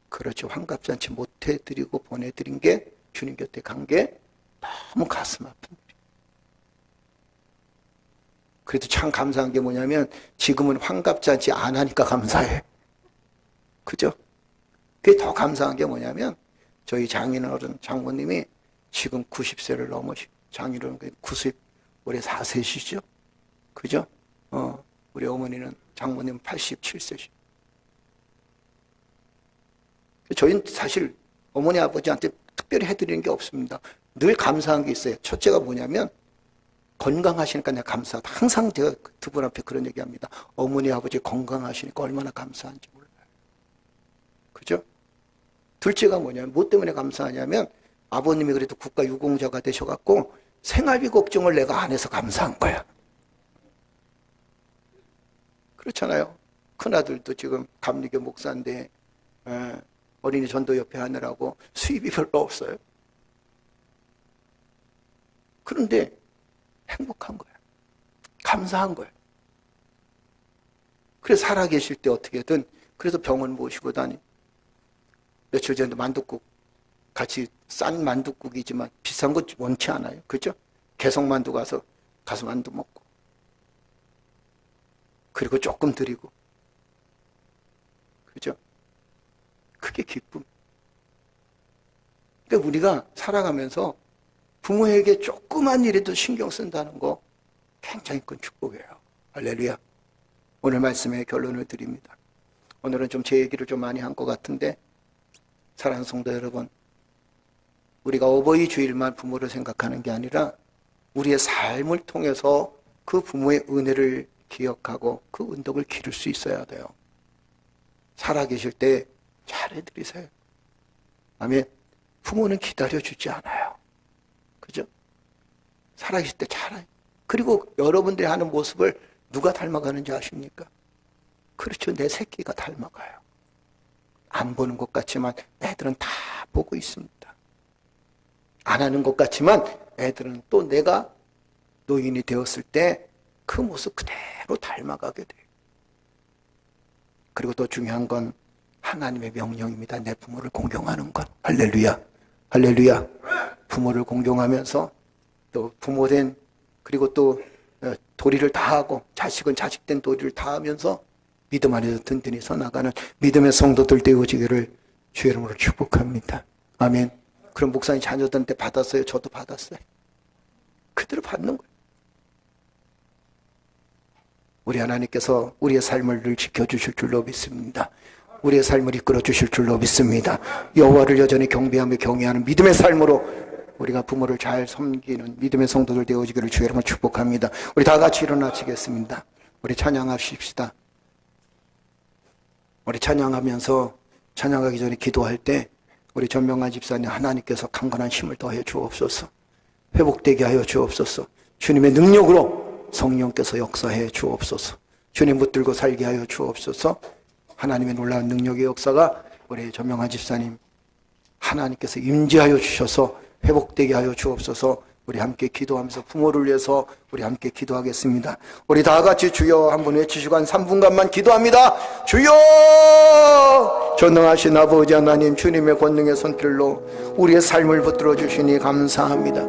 Speaker 3: 그렇죠. 환갑잔치 못 해드리고 보내드린 게 주님 곁에 간 게 너무 가슴 아픈 일이에요. 그래도 참 감사한 게 뭐냐면 지금은 환갑잔치 안 하니까 감사해. 그죠? 그게 더 감사한 게 뭐냐면 저희 장인어른 장모님이 지금 90세를 넘으시고, 장인어른 90, 올해 4세시죠? 그죠? 우리 어머니는, 장모님은 87세시죠. 저희는 사실 어머니 아버지한테 특별히 해드리는 게 없습니다. 늘 감사한 게 있어요. 첫째가 뭐냐면 건강하시니까 내가 감사하다. 항상 제가 두 분 앞에 그런 얘기합니다. 어머니 아버지 건강하시니까 얼마나 감사한지 몰라요. 그죠? 둘째가 뭐냐면 뭐 때문에 감사하냐면 아버님이 그래도 국가유공자가 되셔갖고 생활비 걱정을 내가 안 해서 감사한 거야. 그렇잖아요. 큰아들도 지금 감리교 목사인데 어린이 전도협회 하느라고 수입이 별로 없어요. 그런데 행복한 거예요. 감사한 거예요. 그래서 살아계실 때 어떻게든, 그래서 병원 모시고 다니. 며칠 전에도 만둣국, 같이 싼 만둣국이지만 비싼 거 원치 않아요. 그죠? 개성만두 가서 만두 먹고. 그리고 조금 드리고. 그죠? 그게 기쁨. 그러니까 우리가 살아가면서 부모에게 조그만 일에도 신경 쓴다는 거 굉장히 큰 축복이에요. 할렐루야. 오늘 말씀의 결론을 드립니다. 오늘은 좀 제 얘기를 좀 많이 한 것 같은데, 사랑하는 성도 여러분, 우리가 어버이 주일만 부모를 생각하는 게 아니라 우리의 삶을 통해서 그 부모의 은혜를 기억하고 그 은덕을 기를 수 있어야 돼요. 살아계실 때 잘해드리세요. 아멘. 부모는 기다려주지 않아요. 그죠? 살아계실 때 잘해요. 그리고 여러분들이 하는 모습을 누가 닮아가는지 아십니까? 그렇죠. 내 새끼가 닮아가요. 안 보는 것 같지만 애들은 다 보고 있습니다. 안 하는 것 같지만 애들은 또 내가 노인이 되었을 때 그 모습 그대로 닮아가게 돼요. 그리고 또 중요한 건 하나님의 명령입니다. 내 부모를 공경하는 것. 할렐루야. 할렐루야. 부모를 공경하면서 또 부모된, 그리고 또 도리를 다하고 자식은 자식된 도리를 다하면서 믿음 안에서 든든히 서나가는 믿음의 성도들 되어지기를 주의 이름으로 축복합니다. 아멘. 그럼 목사님 자녀들한테 받았어요? 저도 받았어요. 그대로 받는 거예요. 우리 하나님께서 우리의 삶을 늘 지켜주실 줄로 믿습니다. 우리의 삶을 이끌어 주실 줄로 믿습니다. 여호와를 여전히 경배하며 경외하는 믿음의 삶으로 우리가 부모를 잘 섬기는 믿음의 성도들 되어지기를 주의 이름으로 축복합니다. 우리 다 같이 일어나시겠습니다. 우리 찬양하십시다. 우리 찬양하면서, 찬양하기 전에 기도할 때 우리 전명환 집사님, 하나님께서 강건한 힘을 더해 주옵소서. 회복되게 하여 주옵소서. 주님의 능력으로 성령께서 역사해 주옵소서. 주님 붙들고 살게 하여 주옵소서. 하나님의 놀라운 능력의 역사가 우리 전명환 집사님 하나님께서 임재하여 주셔서 회복되게 하여 주옵소서. 우리 함께 기도하면서 부모를 위해서 우리 함께 기도하겠습니다. 우리 다 같이 주여 한번 외치시고 한 3분간만 기도합니다. 주여! 전능하신 아버지 하나님, 주님의 권능의 손길로 우리의 삶을 붙들어 주시니 감사합니다.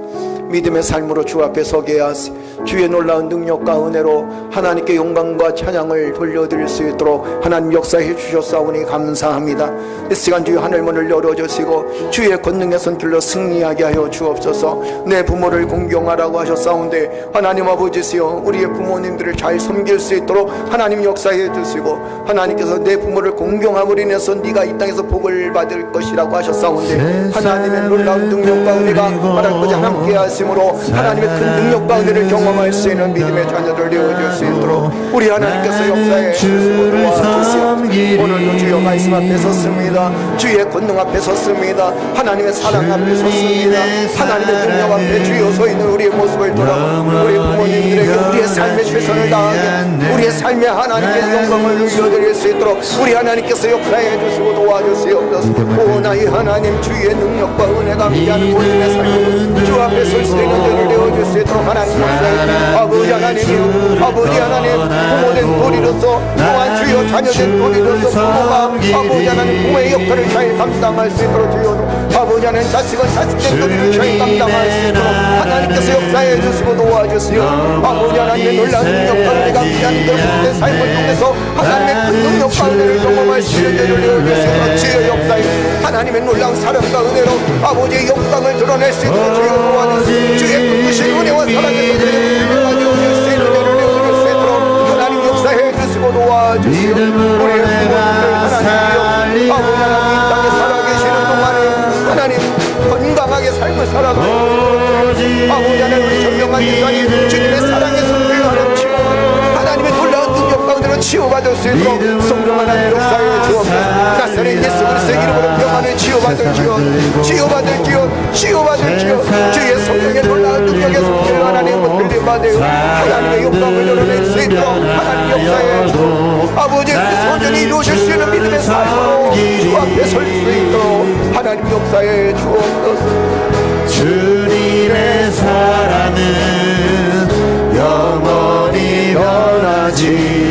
Speaker 3: 믿음의 삶으로 주 앞에 서게 하시, 주의 놀라운 능력과 은혜로 하나님께 영광과 찬양을 돌려드릴 수 있도록 하나님 역사해 주셨사오니 감사합니다. 이 시간 주의 하늘문을 열어주시고 주의 권능의 손길로 승리하게 하여 주옵소서. 내 부모를 공경하라고 하셨사온데 하나님 아버지시여, 우리의 부모님들을 잘 섬길 수 있도록 하나님 역사해 주시고, 하나님께서 내 부모를 공경함으로 인해서 네가 이 땅에서 복을 받을 것이라고 하셨사온데 하나님의 놀라운 능력과 은혜가 하나님과 함께 하심으로 하나님의 큰 능력과 은혜를 경험할 수 있는 믿음의 자녀들 되어줄 수 있도록 우리 하나님께서 역사해 주시고 도와주시옵소서. 오늘도 주여 말씀 앞에 섰습니다. 주의 권능 앞에 섰습니다. 하나님의 사랑 앞에 섰습니다. 하나님의 능력 앞에 주여 서 있는 우리의 모습을 돌아보고 우리 부모님들에게 우리의 삶의 최선을 다하게 우리의 삶에 하나님께 영광을 올려드릴 수 있도록 우리 하나님께서 역사해 주시고 도와주시옵소서. 오 나의 하나님, 주의 능력과 은혜가 함께하는 모든의 삶을 주 앞에 설 수 있는 자를 되어줄 수 있도록 하나님 역사해. 아버지 하나님이요, 아버지 하나님, 부모된 도리로서 또한 주여 자녀된 도리로서 부모가 아버지 하나님 부모의 역할을 잘 감당할 수 있도록 주여, 아버지 하나님 자식은 자식된 도리를 잘 감당할 수 있도록 하나님께서 역사해 주시고 도와주시오. 아버지 하나님의 놀라운 능력과 은혜가 함께하는 그런 삶을 통해서 하나님의 큰 능력과 은혜를 경험할 수 있는 자를 되어줄 수 있도록 주여 역사해. 하나님의 놀라운 사랑과 은혜로 아버지의 영광을 드러낼 수 있도록 주여 도와주시오. 주의 크신 은혜와 사랑에서 드러내줄 수 있는 자를 되어줄 수 있도록 하나님 역사해 주시고 도와주시오. 우리의 부모님들 하나님이여, 아버지 하나님 이 땅에 살아계시는 동안에 하나님 건강하게 삶을 살아가고 아버지 하나님 우리 전명한 집사님 주님의 사랑의 손길로 하나님 치유받고 하나님의 놀라운 능력과 은혜로 치유받을 수 있도록 성령 하나님 역사해 주옵소서. 나사렛 예수 그리스도의 이름으로 병환을 치유받을지어 치유받을지어 치유받을지어 주의 성령의 놀라운 능력의 손길로 하나님 붙들림 받으여 하나님의 영광을 드러낼 수 있도록 하나님 역사해 주옵소서. 아버지의 소전이 이루어질 수 있는 믿음의 삶으로 주 앞에 설 수 있도록 하나님 역사해 주옵소서.
Speaker 1: 주님의 사랑은 영원히 변하지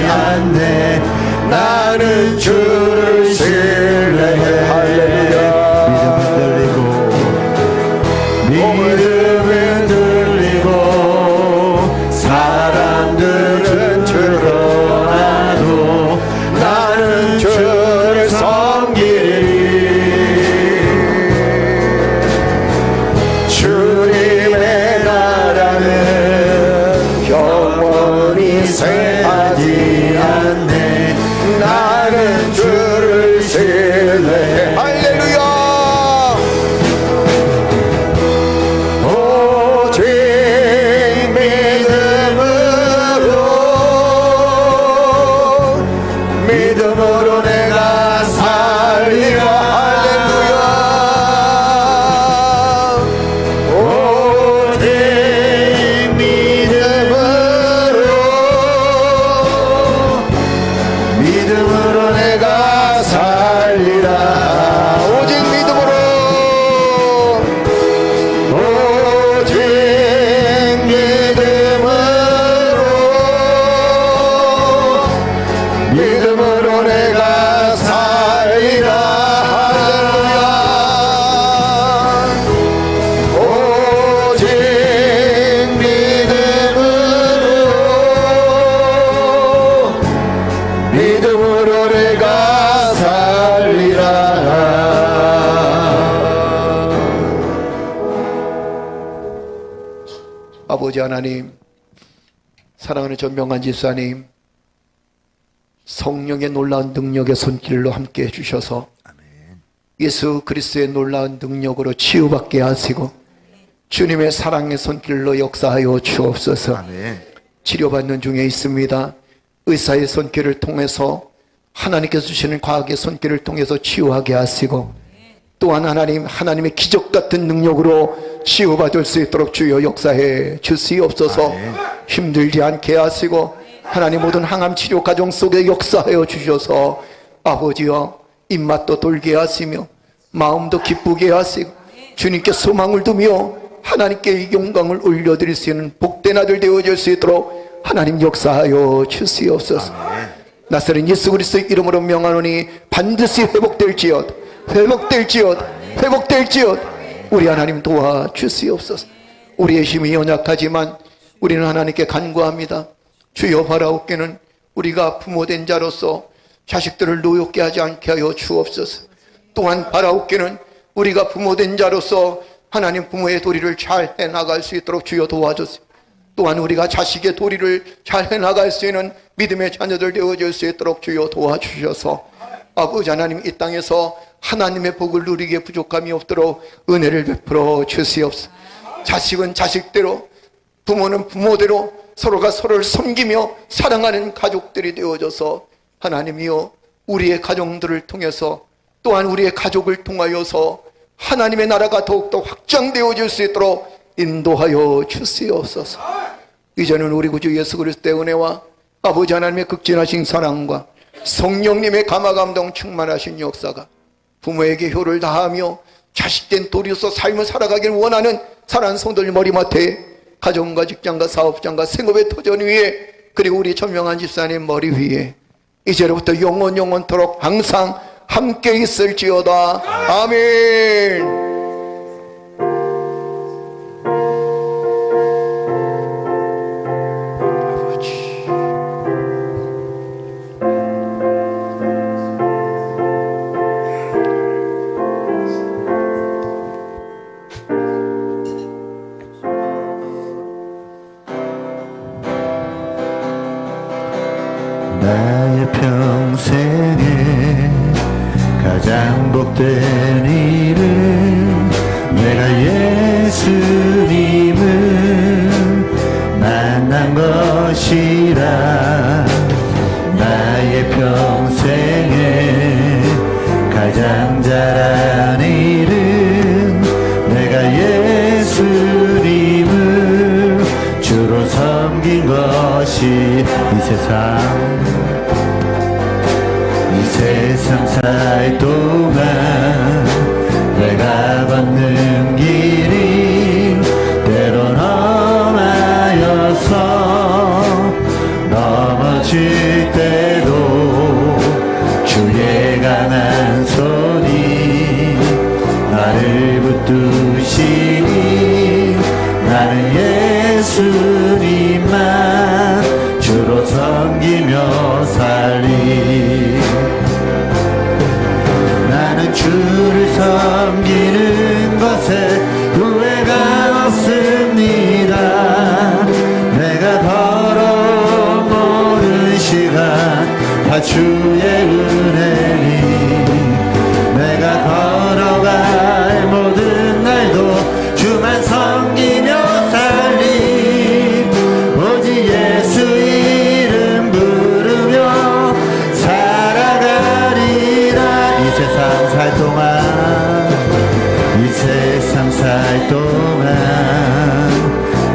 Speaker 1: 않네. 나는 주를 신뢰해. 할렐루야. 믿음은 들리고 사람들은 드러나도 나는 주를 섬기리. 주님의 나라는 영원히 쇠하지 않네. 나는 주를 신뢰해. 할렐루야. 오직 믿음으로 내가 살리라. 할렐루야. 오직 믿음으로 내가 살리라. 오직 믿음으로, 오직 믿음으로 내가 살리라. 할렐루야. 오직 믿음으로 내가 살리라.
Speaker 3: 아버지 하나님, 사랑하는 전명환 집사님, 성령의 놀라운 능력의 손길로 함께 해주셔서 예수 그리스도의 놀라운 능력으로 치유받게 하시고 주님의 사랑의 손길로 역사하여 주옵소서.
Speaker 1: 아멘.
Speaker 3: 치료받는 중에 있습니다. 의사의 손길을 통해서 하나님께서 주시는 과학의 손길을 통해서 치유하게 하시고 또한 하나님의 기적 같은 능력으로 치유받을 수 있도록 주여 역사해 주시옵소서. 힘들지 않게 하시고 하나님 모든 항암 치료 과정 속에 역사하여 주셔서 아버지여 입맛도 돌게 하시며 마음도 기쁘게 하시고 주님께 소망을 두며 하나님께 영광을 올려드릴 수 있는 복된 아들 되어질 수 있도록 하나님 역사하여 주시옵소서. 나사렛 예수 그리스도의 이름으로 명하노니 반드시 회복될지어다. 우리 하나님 도와주시옵소서. 우리의 힘이 연약하지만 우리는 하나님께 간구합니다. 주여 바라옵기는 우리가 부모된 자로서 자식들을 노엽게 하지 않게 하여 주옵소서. 또한 바라옵기는 우리가 부모된 자로서 하나님 부모의 도리를 잘 해나갈 수 있도록 주여 도와주세요. 또한 우리가 자식의 도리를 잘 해나갈 수 있는 믿음의 자녀들 되어질 수 있도록 주여 도와주셔서 아버지 하나님 이 땅에서 하나님의 복을 누리기에 부족함이 없도록 은혜를 베풀어 주시옵소서. 자식은 자식대로 부모는 부모대로 서로가 서로를 섬기며 사랑하는 가족들이 되어져서 하나님이여 우리의 가정들을 통해서 또한 우리의 가족을 통하여서 하나님의 나라가 더욱더 확장되어질 수 있도록 인도하여 주시옵소서. 이제는 우리 구주 예수 그리스도의 은혜와 아버지 하나님의 극진하신 사랑과 성령님의 감화감동 충만하신 역사가 부모에게 효를 다하며 자식된 도리로서 삶을 살아가길 원하는 사랑하는 성도들 머리맡에 가정과 직장과 사업장과 생업의 터전 위에 그리고 우리 천명한 집사님 머리 위에 이제로부터 영원토록 항상 함께 있을지어다. 아멘.
Speaker 1: 나의 평생에 가장 복된 일은 내가 예수님을 만난 것이라. 나의 평생에 가장 잘한 일은 내가 예수님을 주로 섬긴 것이 이 세상 살 동안 내가 걷는 길이 때론 험하여서 넘어질 때도 주의 강한 손이 나를 붙드시니 나는 예수님만 주로 섬기며 살리. 나는 주를 섬기는 것에 후회가 없습니다. 내가 걸어온 모든 시간 다 주의 은혜니 내가 걸어갈 모든 날도 주만 섬기며 살리. 오직 예수 이름 부르며 살아가리라. 이 세상 살 동안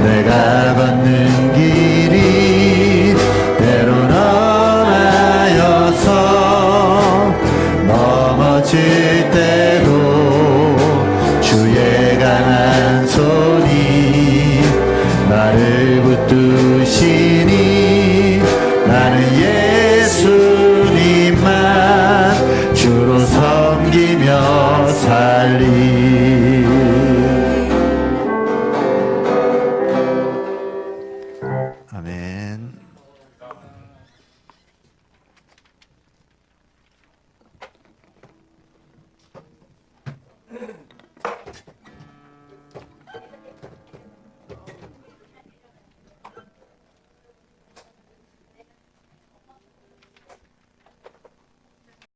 Speaker 1: 내가 걷는 길이 때론 험하여서 넘어질 때도 주의 강한 손이 나를 붙드시니 나는 예수님만 주로 섬기며 살리. 아멘.